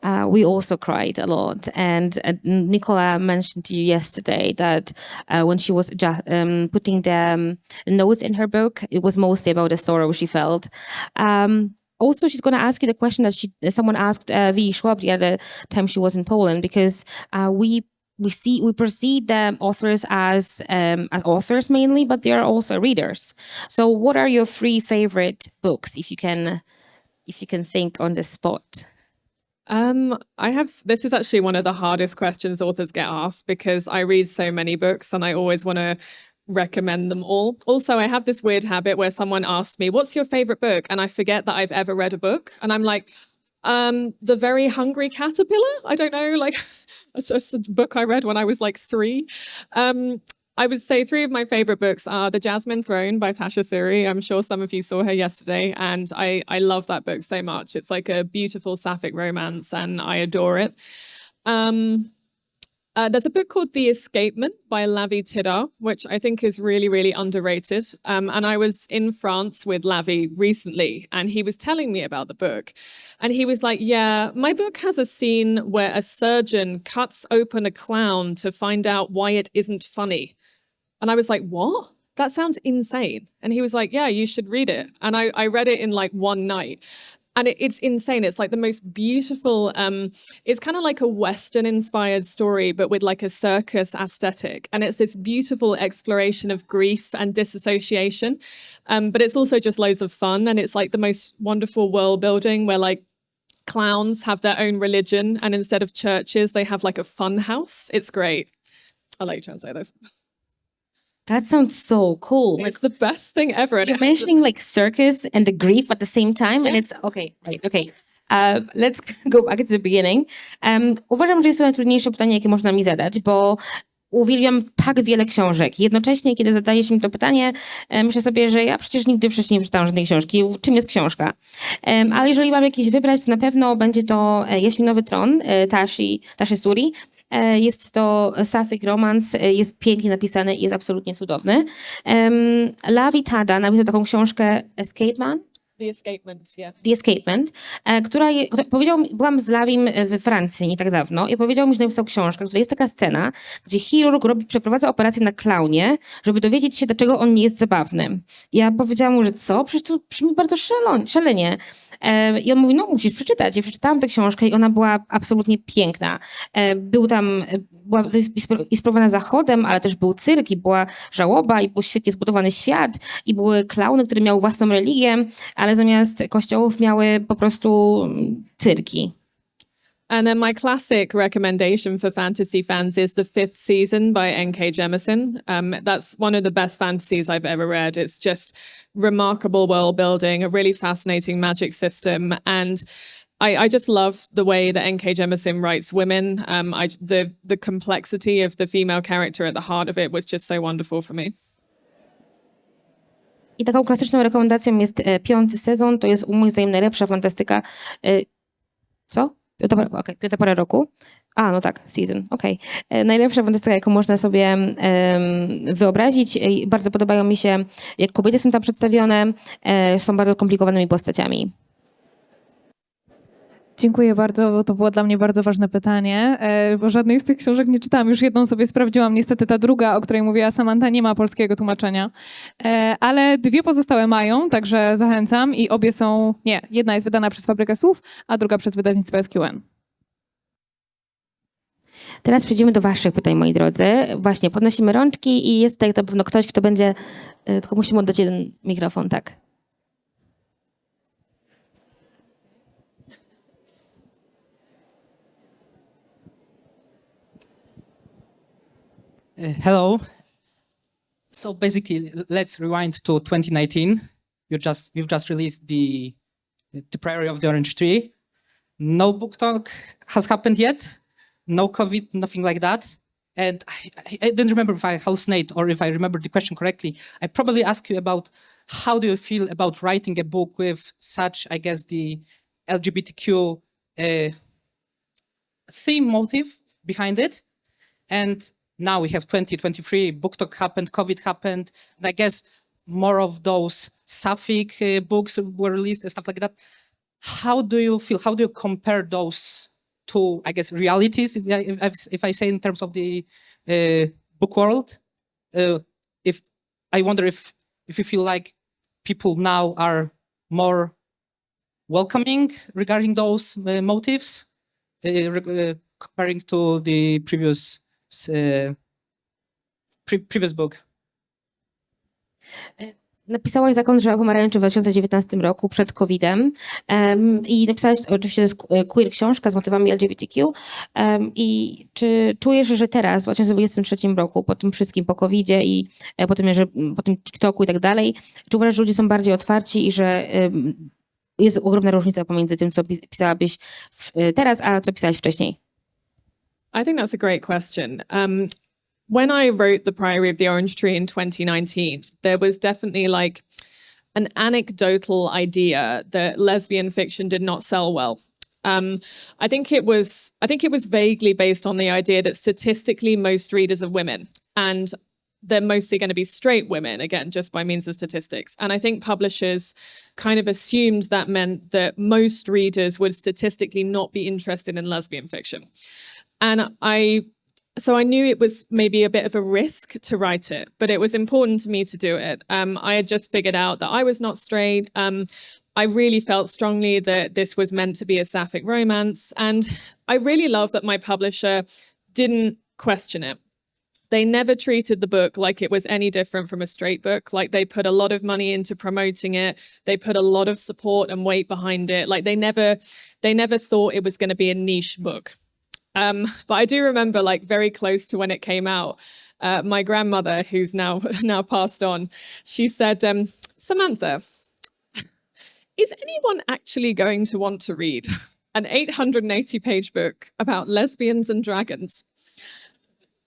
S2: We also cried a lot, and Nikola mentioned to you yesterday that when she was putting the notes in her book, it was mostly about the sorrow she felt. Also, she's going to ask you the question that someone asked V. Schwabri at the time she was in Poland, because we perceive the authors as authors mainly, but they are also readers. So what are your 3 favorite books, if you can think on the spot?
S3: This is actually one of the hardest questions authors get asked, because I read so many books and I always want to recommend them all. Also, I have this weird habit where someone asks me, "What's your favorite book?" And I forget that I've ever read a book. And I'm like, The Very Hungry Caterpillar? I don't know, like, it's just a book I read when I was like 3. I would say 3 of my favorite books are The Jasmine Throne by Tasha Suri. I'm sure some of you saw her yesterday, and I love that book so much. It's like a beautiful sapphic romance, and I adore it. There's a book called The Escapement by Lavi Tidar, which I think is really, really underrated. And I was in France with Lavi recently, and he was telling me about the book. And he was like, yeah, my book has a scene where a surgeon cuts open a clown to find out why it isn't funny. And I was like, what? That sounds insane. And he was like, yeah, you should read it. And I read it in like one night. And it's insane. It's like the most beautiful, it's kind of like a Western inspired story, but with like a circus aesthetic. And it's this beautiful exploration of grief and disassociation. But it's also just loads of fun. And it's like the most wonderful world building where like clowns have their own religion. And instead of churches, they have like a fun house. It's great. I'll let you translate those.
S2: That sounds so cool.
S3: It's the best thing ever. And
S2: You're
S3: it has
S2: mentioning like circus and the grief at the same time, and it's okay, right, okay. Let's go back to the beginning. Uważam, że jest to najtrudniejsze pytanie, jakie można mi zadać, bo uwielbiam tak wiele książek. Jednocześnie, kiedy zadaje się mi to pytanie, myślę sobie, że ja przecież nigdy wcześniej nie przeczytałam żadnej książki. Czym jest książka? Ale jeżeli mam jakieś wybrać, to na pewno będzie to Jaśminowy Tron Taszy Suri. Jest to sapphic romance, jest pięknie napisany i jest absolutnie cudowny. Lavi Tada napisał taką książkę
S3: The Escapement, yeah.
S2: The Escapement, byłam z Lavim we Francji nie tak dawno i powiedział mi, że napisał książkę, w której jest taka scena, gdzie chirurg przeprowadza operację na klaunie, żeby dowiedzieć się, dlaczego on nie jest zabawny. Ja powiedziałam mu, że co? Przecież to brzmi bardzo szalenie. I on mówi, no musisz przeczytać. Ja przeczytałam tę książkę i ona była absolutnie piękna. Była inspirowana Zachodem, ale też był cyrk i była żałoba i był świetnie zbudowany świat i były klauny, które miały własną religię, ale zamiast kościołów miały po prostu cyrki.
S3: And then my classic recommendation for fantasy fans is the 5th season by N.K. Jemisin. That's one of the best fantasies I've ever read. It's just remarkable world building, a really fascinating magic system. And I just love the way that N.K. Jemisin writes women. The complexity of the female character at the heart of it was just so wonderful for me.
S2: I taką klasyczną rekomendacją jest 5. sezon. To jest moim zdaniem najlepsza fantastyka. Co? Piąta pora roku. No tak, season, okej. Najlepsza fantastyka, jaką można sobie wyobrazić. Bardzo podobają mi się, jak kobiety są tam przedstawione. Są bardzo skomplikowanymi postaciami.
S1: Dziękuję bardzo, bo to było dla mnie bardzo ważne pytanie, bo żadnej z tych książek nie czytałam. Już jedną sobie sprawdziłam, niestety ta druga, o której mówiła Samanthą, nie ma polskiego tłumaczenia, ale 2 pozostałe mają, także zachęcam i obie są, jedna jest wydana przez Fabrykę Słów, a druga przez wydawnictwo SQN.
S2: Teraz przejdziemy do waszych pytań, moi drodzy. Właśnie, podnosimy rączki i jest tutaj na pewno ktoś, kto będzie, tylko musimy oddać jeden mikrofon, tak.
S4: Hello. So basically, let's rewind to 2019. You've just released the Priory of the Orange Tree. No book talk has happened yet. No COVID, nothing like that. And I don't remember if I hallucinate or if I remember the question correctly. I probably asked you about how do you feel about writing a book with such, I guess, the LGBTQ theme motive behind it. And now we have 2023, book talk happened, COVID happened, and I guess more of those sapphic books were released and stuff like that. How do you feel? How do you compare those two, I guess, realities, if I say in terms of the book world? If I wonder if you feel like people now are more welcoming regarding those motives, comparing to the previous book.
S2: Napisałaś Zakon Drzewa Pomarańczy w 2019 roku, przed COVID-em. I napisałaś, oczywiście to jest queer książka z motywami LGBTQ. I czy czujesz, że teraz, w 2023 roku, po tym wszystkim, po COVID-zie i po tym TikToku i tak dalej, czy uważasz, że ludzie są bardziej otwarci i że jest ogromna różnica pomiędzy tym, co pisałabyś teraz, a co pisałaś wcześniej?
S3: I think that's a great question. When I wrote The Priory of the Orange Tree in 2019, there was definitely like an anecdotal idea that lesbian fiction did not sell well. I think it was vaguely based on the idea that statistically most readers are women, and they're mostly going to be straight women, again, just by means of statistics. And I think publishers kind of assumed that meant that most readers would statistically not be interested in lesbian fiction. And so I knew it was maybe a bit of a risk to write it, but it was important to me to do it. I had just figured out that I was not straight. I really felt strongly that this was meant to be a sapphic romance. And I really love that my publisher didn't question it. They never treated the book like it was any different from a straight book. Like, they put a lot of money into promoting it. They put a lot of support and weight behind it. Like, they never thought it was going to be a niche book. But I do remember, like, very close to when it came out, my grandmother, who's now passed on, she said, Samantha, is anyone actually going to want to read an 880-page book about lesbians and dragons?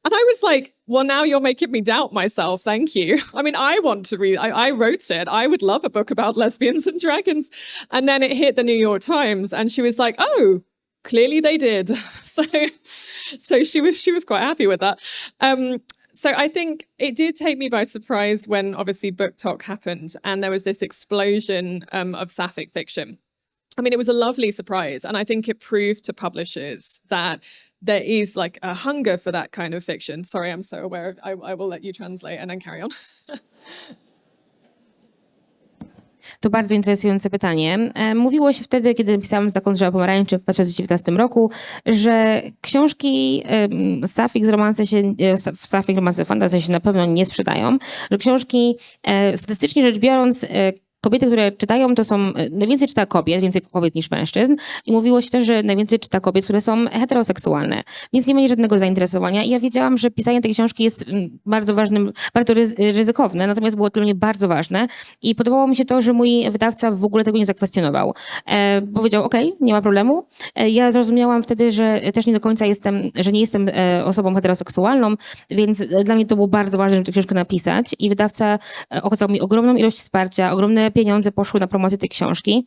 S3: And I was like, well, now you're making me doubt myself. Thank you. I mean, I want to read, I wrote it. I would love a book about lesbians and dragons. And then it hit the New York Times and she was like, oh, clearly they did. So she was quite happy with that. So I think it did take me by surprise when obviously Book Talk happened and there was this explosion of sapphic fiction. I mean, it was a lovely surprise. And I think it proved to publishers that there is like a hunger for that kind of fiction. Sorry, I'm so aware. I will let you translate and then carry on.
S2: To bardzo interesujące pytanie. Mówiło się wtedy, kiedy pisałam Zakon Drzewa Pomarańczy w 2019 roku, że książki sapphic romanse fantasy się na pewno nie sprzedają, że książki statystycznie rzecz biorąc kobiety, które czytają, to są, najwięcej czyta kobiet, więcej kobiet niż mężczyzn. I mówiło się też, że najwięcej czyta kobiet, które są heteroseksualne. Więc nie ma żadnego zainteresowania. I ja wiedziałam, że pisanie tej książki jest bardzo ważnym, bardzo ryzykowne, natomiast było dla mnie bardzo ważne. I podobało mi się to, że mój wydawca w ogóle tego nie zakwestionował. Powiedział, okej, nie ma problemu. Ja zrozumiałam wtedy, że też nie do końca nie jestem osobą heteroseksualną, więc dla mnie to było bardzo ważne, żeby tę książkę napisać. I wydawca okazał mi ogromną ilość wsparcia, ogromne pieniądze poszły na promocję tej książki.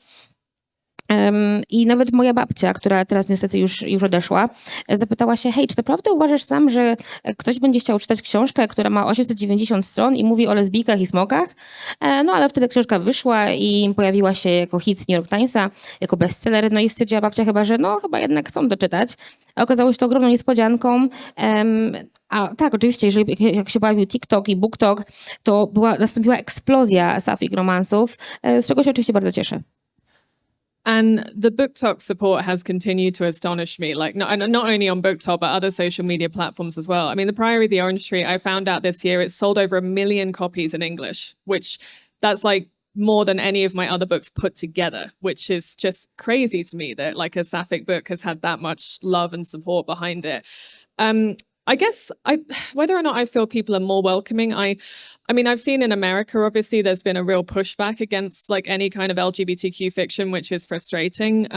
S2: I nawet moja babcia, która teraz niestety już odeszła, zapytała się, hej, czy naprawdę uważasz sam, że ktoś będzie chciał czytać książkę, która ma 890 stron i mówi o lesbijkach i smokach? No ale wtedy książka wyszła i pojawiła się jako hit New York Timesa, jako bestseller, no i stwierdziła babcia chyba, że chyba jednak chcą doczytać. A okazało się to ogromną niespodzianką. A tak, oczywiście, jak się pojawił TikTok i BookTok, to nastąpiła eksplozja sapphic romansów, z czego się oczywiście bardzo cieszę.
S3: And the Book Talk support has continued to astonish me, like not only on Book Talk, but other social media platforms as well. I mean, The Priory of the Orange Tree, I found out this year, it's sold over 1 million copies in English, which that's like more than any of my other books put together, which is just crazy to me that like a sapphic book has had that much love and support behind it. I guess whether or not I feel people are more welcoming, I mean, I've seen in America, obviously, there's been a real pushback against like any kind of LGBTQ fiction, which is frustrating.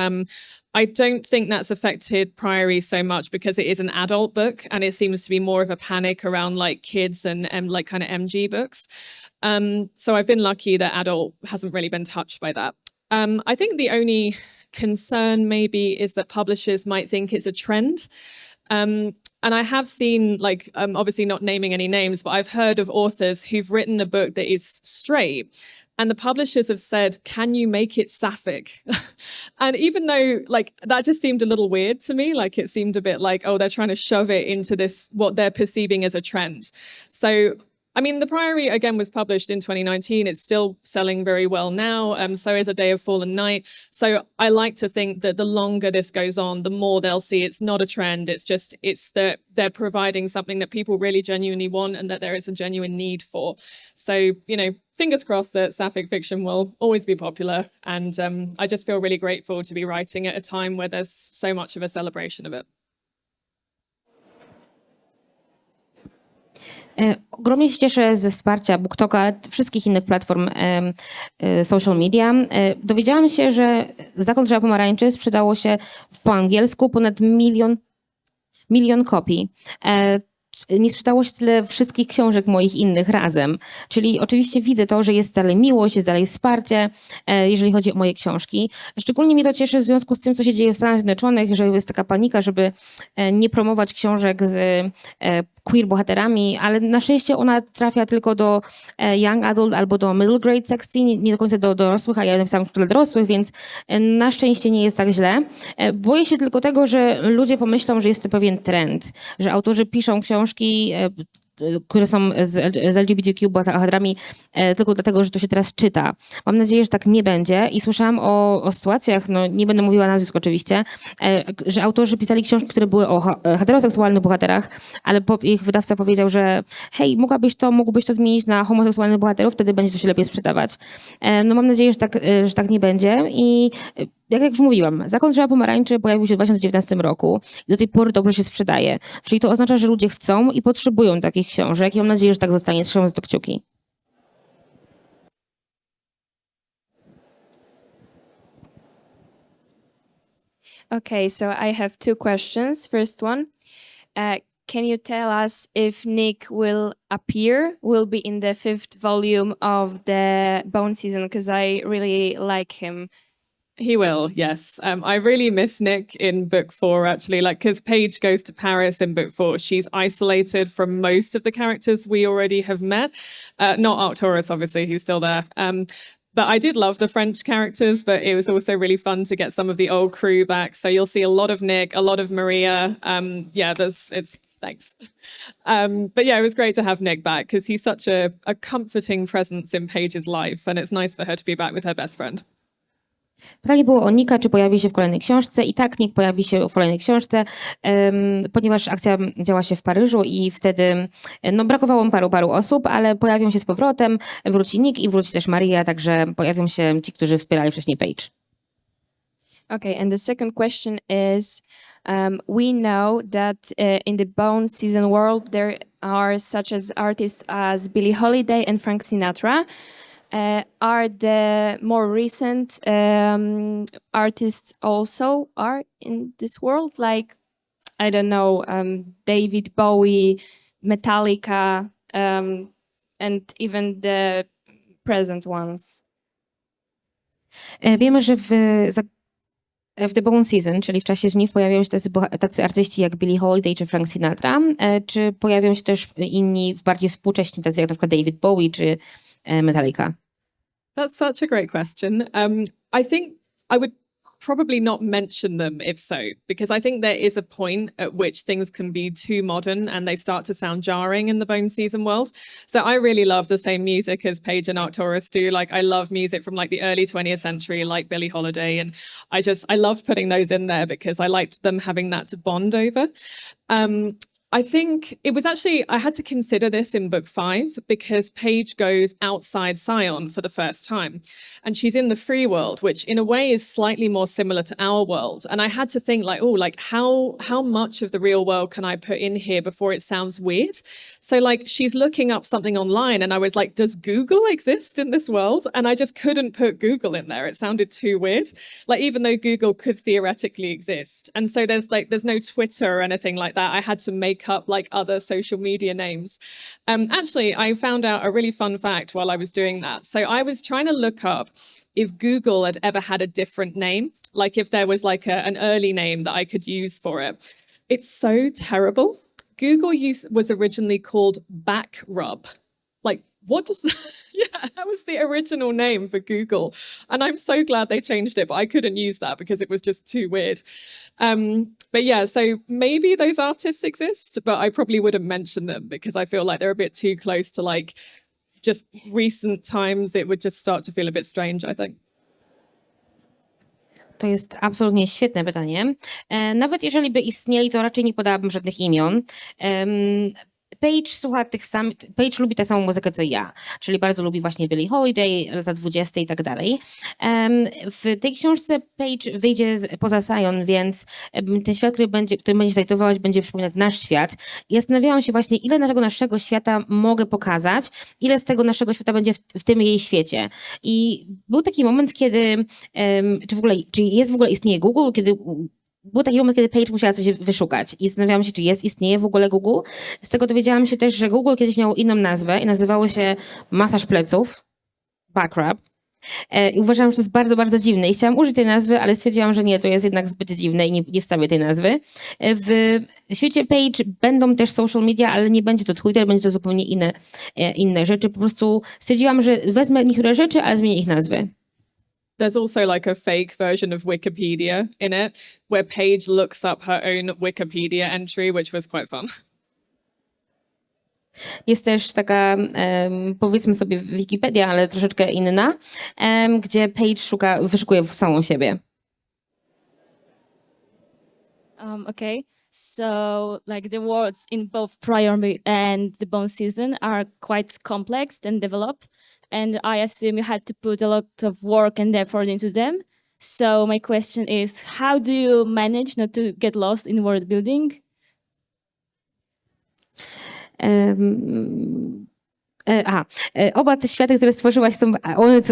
S3: I don't think that's affected Priory so much because it is an adult book and it seems to be more of a panic around like kids and like kind of MG books. So I've been lucky that adult hasn't really been touched by that. I think the only concern maybe is that publishers might think it's a trend. And I have seen, like, obviously not naming any names, but I've heard of authors who've written a book that is straight, and the publishers have said, can you make it sapphic? And even though, like, that just seemed a little weird to me, like, it seemed a bit like, oh, they're trying to shove it into this, what they're perceiving as a trend. So, I mean, The Priory, again, was published in 2019. It's still selling very well now. So is A Day of Fallen Night. So I like to think that the longer this goes on, the more they'll see it's not a trend. It's that they're providing something that people really genuinely want and that there is a genuine need for. So, fingers crossed that sapphic fiction will always be popular. And I just feel really grateful to be writing at a time where there's so much of a celebration of it.
S2: Ogromnie się cieszę ze wsparcia BookToka, ale wszystkich innych platform social media. Dowiedziałam się, że Zakon Drzewa Pomarańczy sprzedało się po angielsku ponad milion kopii. Nie sprzedało się tyle wszystkich książek moich innych razem. Czyli oczywiście widzę to, że jest dalej miłość, jest dalej wsparcie, jeżeli chodzi o moje książki. Szczególnie mnie to cieszy w związku z tym, co się dzieje w Stanach Zjednoczonych, że jest taka panika, żeby nie promować książek z queer bohaterami, ale na szczęście ona trafia tylko do young adult albo do middle grade sekcji, nie do końca do dorosłych, a ja napisałam dla dorosłych, więc na szczęście nie jest tak źle. Boję się tylko tego, że ludzie pomyślą, że jest to pewien trend, że autorzy piszą książki, które są z LGBTQ bohaterami tylko dlatego, że to się teraz czyta. Mam nadzieję, że tak nie będzie i słyszałam o sytuacjach, no nie będę mówiła nazwisk oczywiście, że autorzy pisali książki, które były o heteroseksualnych bohaterach, ale ich wydawca powiedział, że hej, mógłbyś to zmienić na homoseksualnych bohaterów, wtedy będzie to się lepiej sprzedawać. No mam nadzieję, że tak nie będzie i jak już mówiłam, Zakon Drzewa Pomarańczy pojawił się w 2019 roku i do tej pory dobrze się sprzedaje. Czyli to oznacza, że ludzie chcą i potrzebują takich książek i mam nadzieję, że tak zostanie. Trzymam za to kciuki.
S5: Okay, so I have two questions. First one, can you tell us if Nick will be in the 5th volume of the Bone season? Because I really like him.
S3: He will, yes. I really miss Nick in book 4, actually, because Paige goes to Paris in book 4. She's isolated from most of the characters we already have met. Not Arcturus, obviously, he's still there. But I did love the French characters, but it was also really fun to get some of the old crew back. So you'll see a lot of Nick, a lot of Maria. Thanks. But yeah, it was great to have Nick back because he's such a comforting presence in Paige's life, and it's nice for her to be back with her best friend.
S2: Pytanie było o Nika, czy pojawi się w kolejnej książce i tak, Nick pojawi się w kolejnej książce, ponieważ akcja działa się w Paryżu i wtedy brakowało paru osób, ale pojawią się z powrotem, wróci Nick i wróci też Maria, także pojawią się ci, którzy wspierali wcześniej Paige.
S5: Okay, and the second question is, we know that in the Bone season world there are such as artists as Billie Holiday and Frank Sinatra. Are the more recent artists also are in this world? Like, I don't know, David Bowie, Metallica, and even the present ones.
S2: Wiemy, że w The Bone Season, czyli w czasie żniw, pojawiają się tacy artyści jak Billie Holiday czy Frank Sinatra. Czy pojawią się też inni bardziej współcześni, tacy jak na przykład David Bowie czy Metallica?
S3: That's such a great question. I think I would probably not mention them if so, because I think there is a point at which things can be too modern and they start to sound jarring in the Bone season world. So I really love the same music as Paige and Arcturus do. Like, I love music from like the early 20th century, like Billie Holiday. And I loved putting those in there because I liked them having that to bond over. I think it was actually, I had to consider this in book 5 because Paige goes outside Scion for the first time and she's in the free world, which in a way is slightly more similar to our world. And I had to think how much of the real world can I put in here before it sounds weird? So like she's looking up something online and I was like, does Google exist in this world? And I just couldn't put Google in there. It sounded too weird. Like, even though Google could theoretically exist. And so there's no Twitter or anything like that. I had to make up like other social media names. Actually, I found out a really fun fact while I was doing that. So I was trying to look up if Google had ever had a different name, like if there was like an early name that I could use for it. It's so terrible. Google was originally called Backrub. Like, what does that was the original name for Google. And I'm so glad they changed it, but I couldn't use that because it was just too weird. But yeah, so maybe those artists exist, but I probably wouldn't mention them because I feel like they're a bit too close to like just recent times. It would just start to feel a bit strange, I think.
S2: To jest absolutnie świetne pytanie. Nawet jeżeli by istnieli, to raczej nie podałabym żadnych imion. Paige słucha Paige lubi tę samą muzykę co ja, czyli bardzo lubi właśnie Billie Holiday, lata 20 i tak dalej. W tej książce Paige wyjdzie poza Sion, więc ten świat, który będzie się znajdować, będzie przypominać nasz świat. I zastanawiałam się właśnie, ile naszego świata mogę pokazać, ile z tego naszego świata będzie w tym jej świecie. I był taki moment, kiedy, czy w ogóle istnieje Google, był taki moment, kiedy Paige musiała coś wyszukać i zastanawiałam się, czy istnieje w ogóle Google. Z tego dowiedziałam się też, że Google kiedyś miało inną nazwę i nazywało się masaż pleców, back rub. I uważałam, że to jest bardzo, bardzo dziwne i chciałam użyć tej nazwy, ale stwierdziłam, że nie, to jest jednak zbyt dziwne i nie wstawię tej nazwy. W świecie Paige będą też social media, ale nie będzie to Twitter, będzie to zupełnie inne rzeczy. Po prostu stwierdziłam, że wezmę niektóre rzeczy, ale zmienię ich nazwy.
S3: There's also like a fake version of Wikipedia in it, where Paige looks up her own Wikipedia entry, which was quite fun.
S2: Jest też taka, powiedzmy sobie, Wikipedia, ale troszeczkę inna, gdzie Paige wyszukuje samą siebie.
S6: Okay, so like the words in both Prior and the Bone Season are quite complex and developed, and I assume you had to put a lot of work and effort into them. So my question is, how do you manage not to get lost in world building?
S2: Oba te światy, które stworzyłaś są...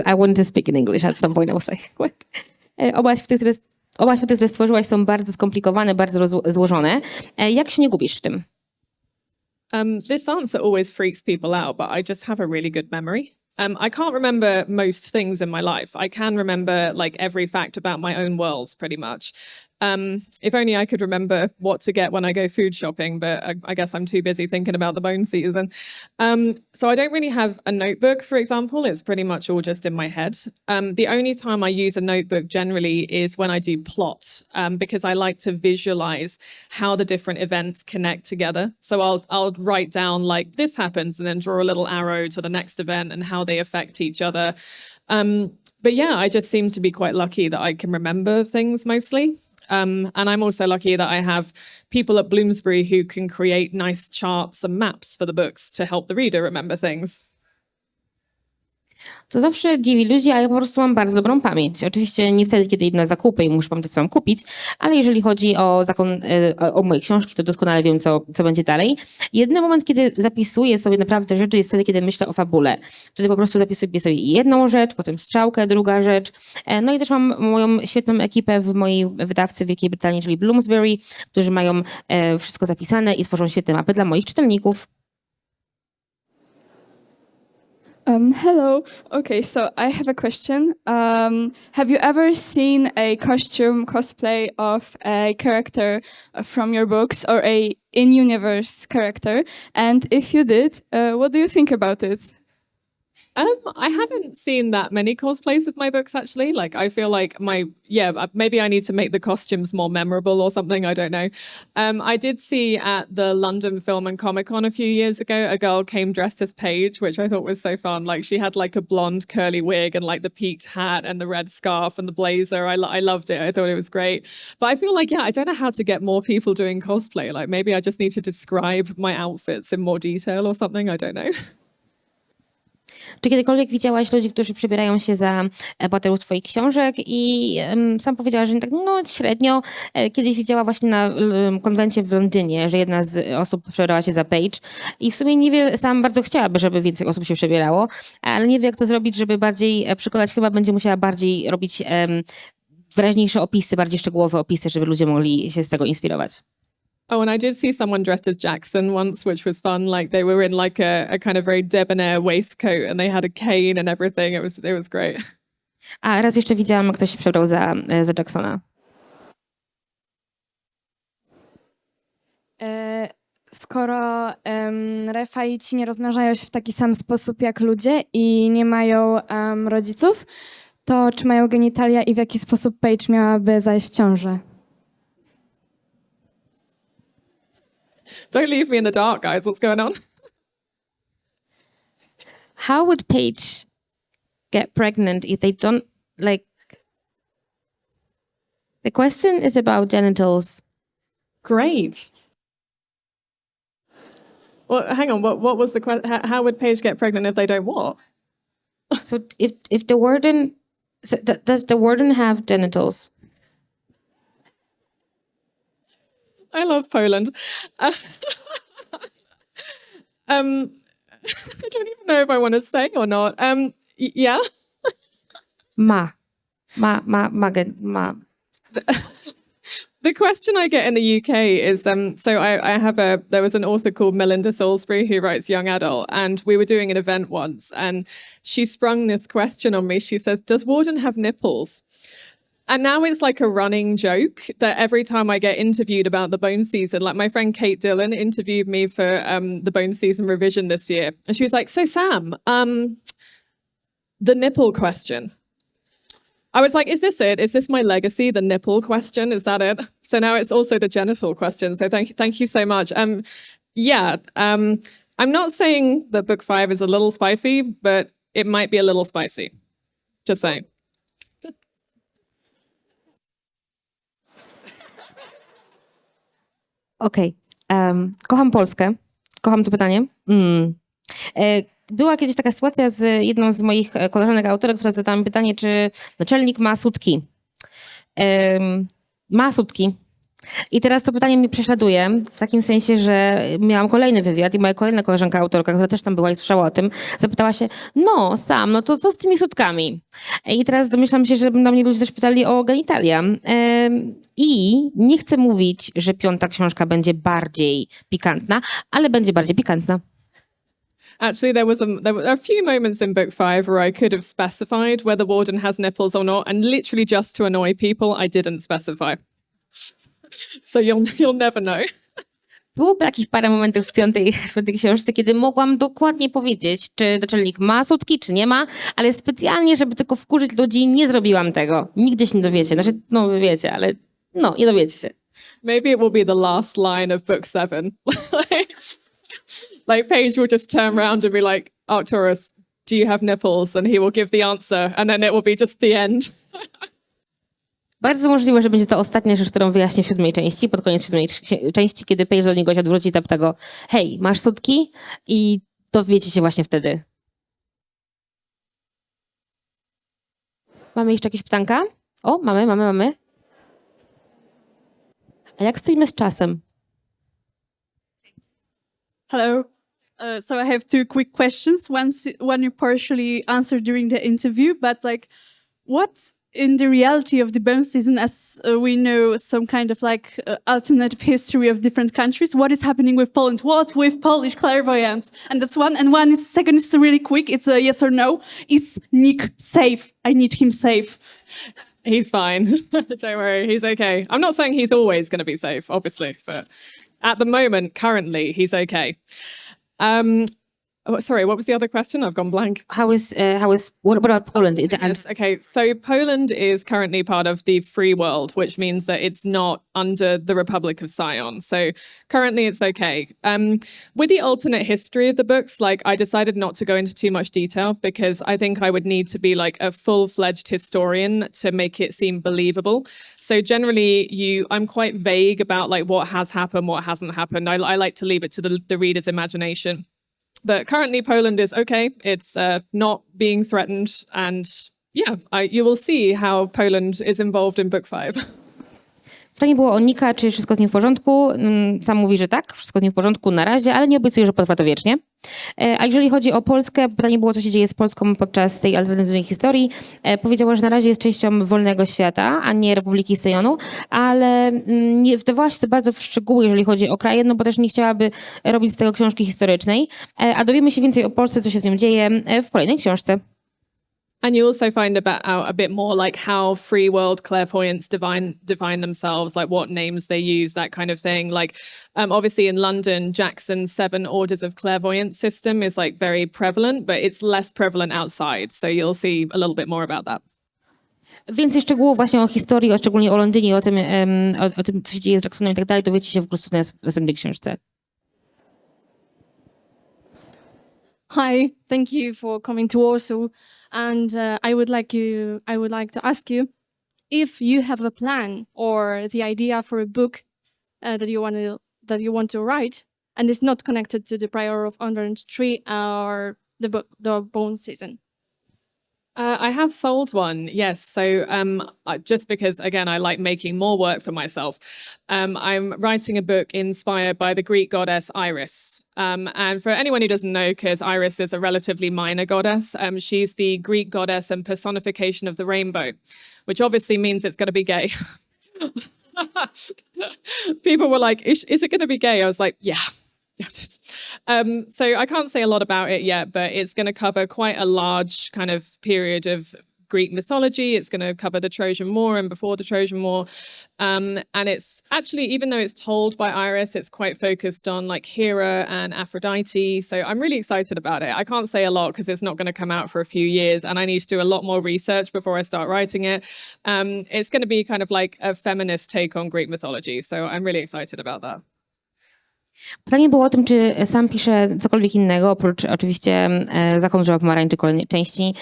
S2: I wanted to speak in English at some point. I was like, what? Oba światy, które stworzyłaś są bardzo skomplikowane, bardzo złożone. Jak się nie gubisz w tym?
S3: This answer always freaks people out, but I just have a really good memory. I can't remember most things in my life. I can remember like every fact about my own worlds pretty much. If only I could remember what to get when I go food shopping, but I guess I'm too busy thinking about the bone season. So I don't really have a notebook, for example. It's pretty much all just in my head. The only time I use a notebook generally is when I do plot, because I like to visualize how the different events connect together. So I'll write down like this happens and then draw a little arrow to the next event and how they affect each other. But yeah, I just seem to be quite lucky that I can remember things mostly. And I'm also lucky that I have people at Bloomsbury who can create nice charts and maps for the books to help the reader remember things.
S2: To zawsze dziwi ludzi, ale ja po prostu mam bardzo dobrą pamięć. Oczywiście nie wtedy, kiedy idę na zakupy i muszę pamiętać, co mam kupić, ale jeżeli chodzi o moje książki, to doskonale wiem, co będzie dalej. Jedyny moment, kiedy zapisuję sobie naprawdę rzeczy, jest wtedy, kiedy myślę o fabule. Wtedy po prostu zapisuję sobie jedną rzecz, potem strzałkę, druga rzecz. No i też mam moją świetną ekipę w mojej wydawcy w Wielkiej Brytanii, czyli Bloomsbury, którzy mają wszystko zapisane i tworzą świetne mapy dla moich czytelników.
S7: Hello. Okay, so I have a question. Have you ever seen a costume cosplay of a character from your books or a in-universe character? And if you did, what do you think about it?
S3: I haven't seen that many cosplays of my books, actually. Like, I feel like maybe I need to make the costumes more memorable or something. I don't know. I did see at the London Film and Comic Con a few years ago, a girl came dressed as Paige, which I thought was so fun. Like, she had like a blonde curly wig and like the peaked hat and the red scarf and the blazer. I loved it. I thought it was great. But I feel like, I don't know how to get more people doing cosplay. Like, maybe I just need to describe my outfits in more detail or something. I don't know.
S2: Czy kiedykolwiek widziałaś ludzi, którzy przebierają się za bohaterów twoich książek? I sam powiedziała, że tak średnio. Kiedyś widziała właśnie na konwencie w Londynie, że jedna z osób przebierała się za Paige i w sumie nie wie, sam bardzo chciałaby, żeby więcej osób się przebierało, ale nie wie, jak to zrobić, żeby bardziej przekonać. Chyba będzie musiała bardziej robić wyraźniejsze opisy, bardziej szczegółowe opisy, żeby ludzie mogli się z tego inspirować.
S3: Oh, and I did see someone dressed as Jackson once, which was fun. Like they were in like a kind of very debonair waistcoat and they had a cane and everything. It was great.
S2: A raz jeszcze widziałam, jak ktoś się przebrał za Jacksona.
S8: Skoro refaici nie rozmnażają się w taki sam sposób jak ludzie i nie mają rodziców, to czy mają genitalia i w jaki sposób Paige miałaby zajść w ciążę?
S3: Don't leave me in the dark, guys. What's going on?
S2: How would Paige get pregnant if they don't like? The question is about genitals.
S3: Great. Well, hang on. What was the question? How would Paige get pregnant if they don't what?
S2: So if the warden, so does the warden have genitals?
S3: I love Poland. I don't even know if I want to say or not. Yeah.
S2: Ma.
S3: The question I get in the UK is, so there was an author called Melinda Salisbury who writes young adult, and we were doing an event once, and she sprung this question on me. She says, does Warden have nipples? And now it's like a running joke that every time I get interviewed about the Bone season, like my friend Kate Dillon interviewed me for the Bone season revision this year. And she was like, so Sam, the nipple question. I was like, is this it? Is this my legacy? The nipple question? Is that it? So now it's also the genital question. So thank you so much. I'm not saying that book 5 is a little spicy, but it might be a little spicy. Just saying.
S2: Okej. Kocham Polskę. Kocham to pytanie. Była kiedyś taka sytuacja z jedną z moich koleżanek autorek, która zadała mi pytanie, czy naczelnik ma sutki. Ma sutki. I teraz to pytanie mnie prześladuje, w takim sensie, że miałam kolejny wywiad i moja kolejna koleżanka autorka, która też tam była i słyszała o tym, zapytała się, no Sam, no to co z tymi sutkami? I teraz domyślam się, że na mnie ludzie też pytali o genitalia. I nie chcę mówić, że 5. książka będzie bardziej pikantna, ale będzie bardziej pikantna.
S3: Actually, there were a few moments in book 5 where I could have specified whether Warden has nipples or not, and literally just to annoy people, I didn't specify. So you'll never know.
S2: Było takich parę momentów w piątej książce, kiedy mogłam dokładnie powiedzieć, czy naczelnik ma sutki, czy nie ma, ale specjalnie, żeby tylko wkurzyć ludzi, nie zrobiłam tego. Nigdy się nie dowiecie. Znaczy, no wy wiecie, ale no, nie dowiecie się.
S3: Maybe it will be the last line of book 7. Like Paige will just turn around and be like, Arcturus, do you have nipples? And he will give the answer, and then it will be just the end.
S2: Bardzo możliwe, że będzie to ostatnia rzecz, którą wyjaśnię w 7. części, pod koniec 7. części, kiedy Paige do niego się odwróci i zapyta go, hej, masz sutki? I dowiecie się właśnie wtedy. Mamy jeszcze jakieś pytanka? O, mamy. A jak stoimy z czasem?
S9: Hello. So I have 2 quick questions. One you partially answered during the interview, but like, what in the reality of the Bone season, as we know, some kind of like alternative history of different countries, what is happening with Poland? What with Polish clairvoyance? And that's one. And second is really quick. It's a yes or no. Is Nick safe? I need him safe.
S3: He's fine. Don't worry, he's okay. I'm not saying he's always going to be safe, obviously, but at the moment, currently, he's okay. Sorry, what was the other question? I've gone blank.
S2: What about Poland?
S3: Yes, okay, so Poland is currently part of the free world, which means that it's not under the Republic of Sion. So currently it's okay. With the alternate history of the books, like I decided not to go into too much detail because I think I would need to be like a full-fledged historian to make it seem believable. So generally I'm quite vague about like what has happened, what hasn't happened. I like to leave it to the reader's imagination. But currently Poland is okay. It's not being threatened. And yeah, you will see how Poland is involved in book 5.
S2: Pytanie było o Nika, czy wszystko z nim w porządku. Sam mówi, że tak, wszystko z nim w porządku na razie, ale nie obiecuje, że potrwa to wiecznie. A jeżeli chodzi o Polskę, pytanie było, co się dzieje z Polską podczas tej alternatywnej historii. Powiedziała, że na razie jest częścią wolnego świata, a nie Republiki Syjonu, ale nie wdawała się bardzo w szczegóły, jeżeli chodzi o kraje, no bo też nie chciałaby robić z tego książki historycznej. A dowiemy się więcej o Polsce, co się z nią dzieje w kolejnej książce.
S3: And you also find out a bit more like how free world clairvoyants define themselves, like what names they use, that kind of thing. Like obviously in London, Jackson's 7 Orders of Clairvoyance system is like very prevalent, but it's less prevalent outside. So you'll see a little bit more about that.
S2: Więcej szczegółów właśnie o historii, szczególnie o Londynie, o tym, co się dzieje z Jacksonem i tak dalej, dowiecie się po prostu w następnej książce.
S10: Hi, thank you for coming to Warsaw, and I would like to ask you if you have a plan or the idea for a book that you want to write. and is not connected to the Prior of Orange Tree or the book, the Bone Season?
S3: I have sold one, yes. So just because, again, I like making more work for myself, I'm writing a book inspired by the Greek goddess Iris. And for anyone who doesn't know, because Iris is a relatively minor goddess, she's the Greek goddess and personification of the rainbow, which obviously means it's going to be gay. People were like, is it going to be gay? I was like, yeah. So I can't say a lot about it yet, but it's going to cover quite a large kind of period of Greek mythology. It's going to cover the Trojan War and before the Trojan War. And it's actually, even though it's told by Iris, it's quite focused on like Hera and Aphrodite. So I'm really excited about it. I can't say a lot because it's not going to come out for a few years and I need to do a lot more research before I start writing it. It's going to be kind of like a feminist take on Greek mythology. So I'm really excited about that.
S2: Pytanie było o tym, czy sam pisze cokolwiek innego, oprócz oczywiście Zakon Drzewa Pomarańczy, kolejnej części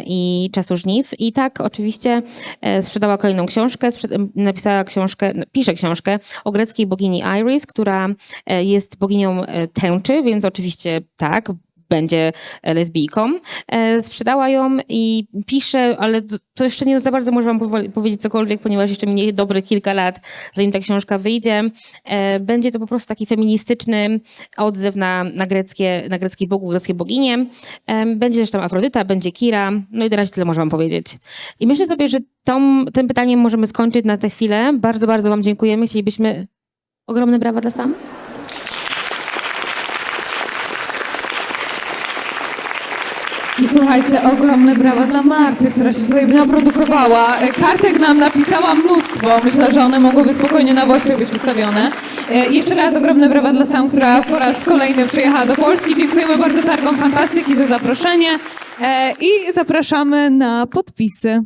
S2: i Czasu Żniw. I tak oczywiście sprzedała kolejną książkę, pisze książkę o greckiej bogini Iris, która jest boginią tęczy, więc oczywiście tak, będzie lesbijką. Sprzedała ją i pisze, ale to jeszcze nie za bardzo może wam powiedzieć cokolwiek, ponieważ jeszcze minie dobre kilka lat, zanim ta książka wyjdzie. Będzie to po prostu taki feministyczny odzew na grecki bogów, greckie boginie. Będzie też tam Afrodyta, będzie Kira. No i na razie tyle może wam powiedzieć. I myślę sobie, że tym pytaniem możemy skończyć na tę chwilę. Bardzo, bardzo wam dziękujemy. Chcielibyśmy ogromne brawa dla Sam.
S1: I słuchajcie, ogromne brawa dla Marty, która się tutaj naprodukowała. Kartek nam napisała mnóstwo. Myślę, że one mogłyby spokojnie na Wośpie być wystawione. Jeszcze raz ogromne brawa dla Sam, która po raz kolejny przyjechała do Polski. Dziękujemy bardzo Targom Fantastyki za zaproszenie i zapraszamy na podpisy.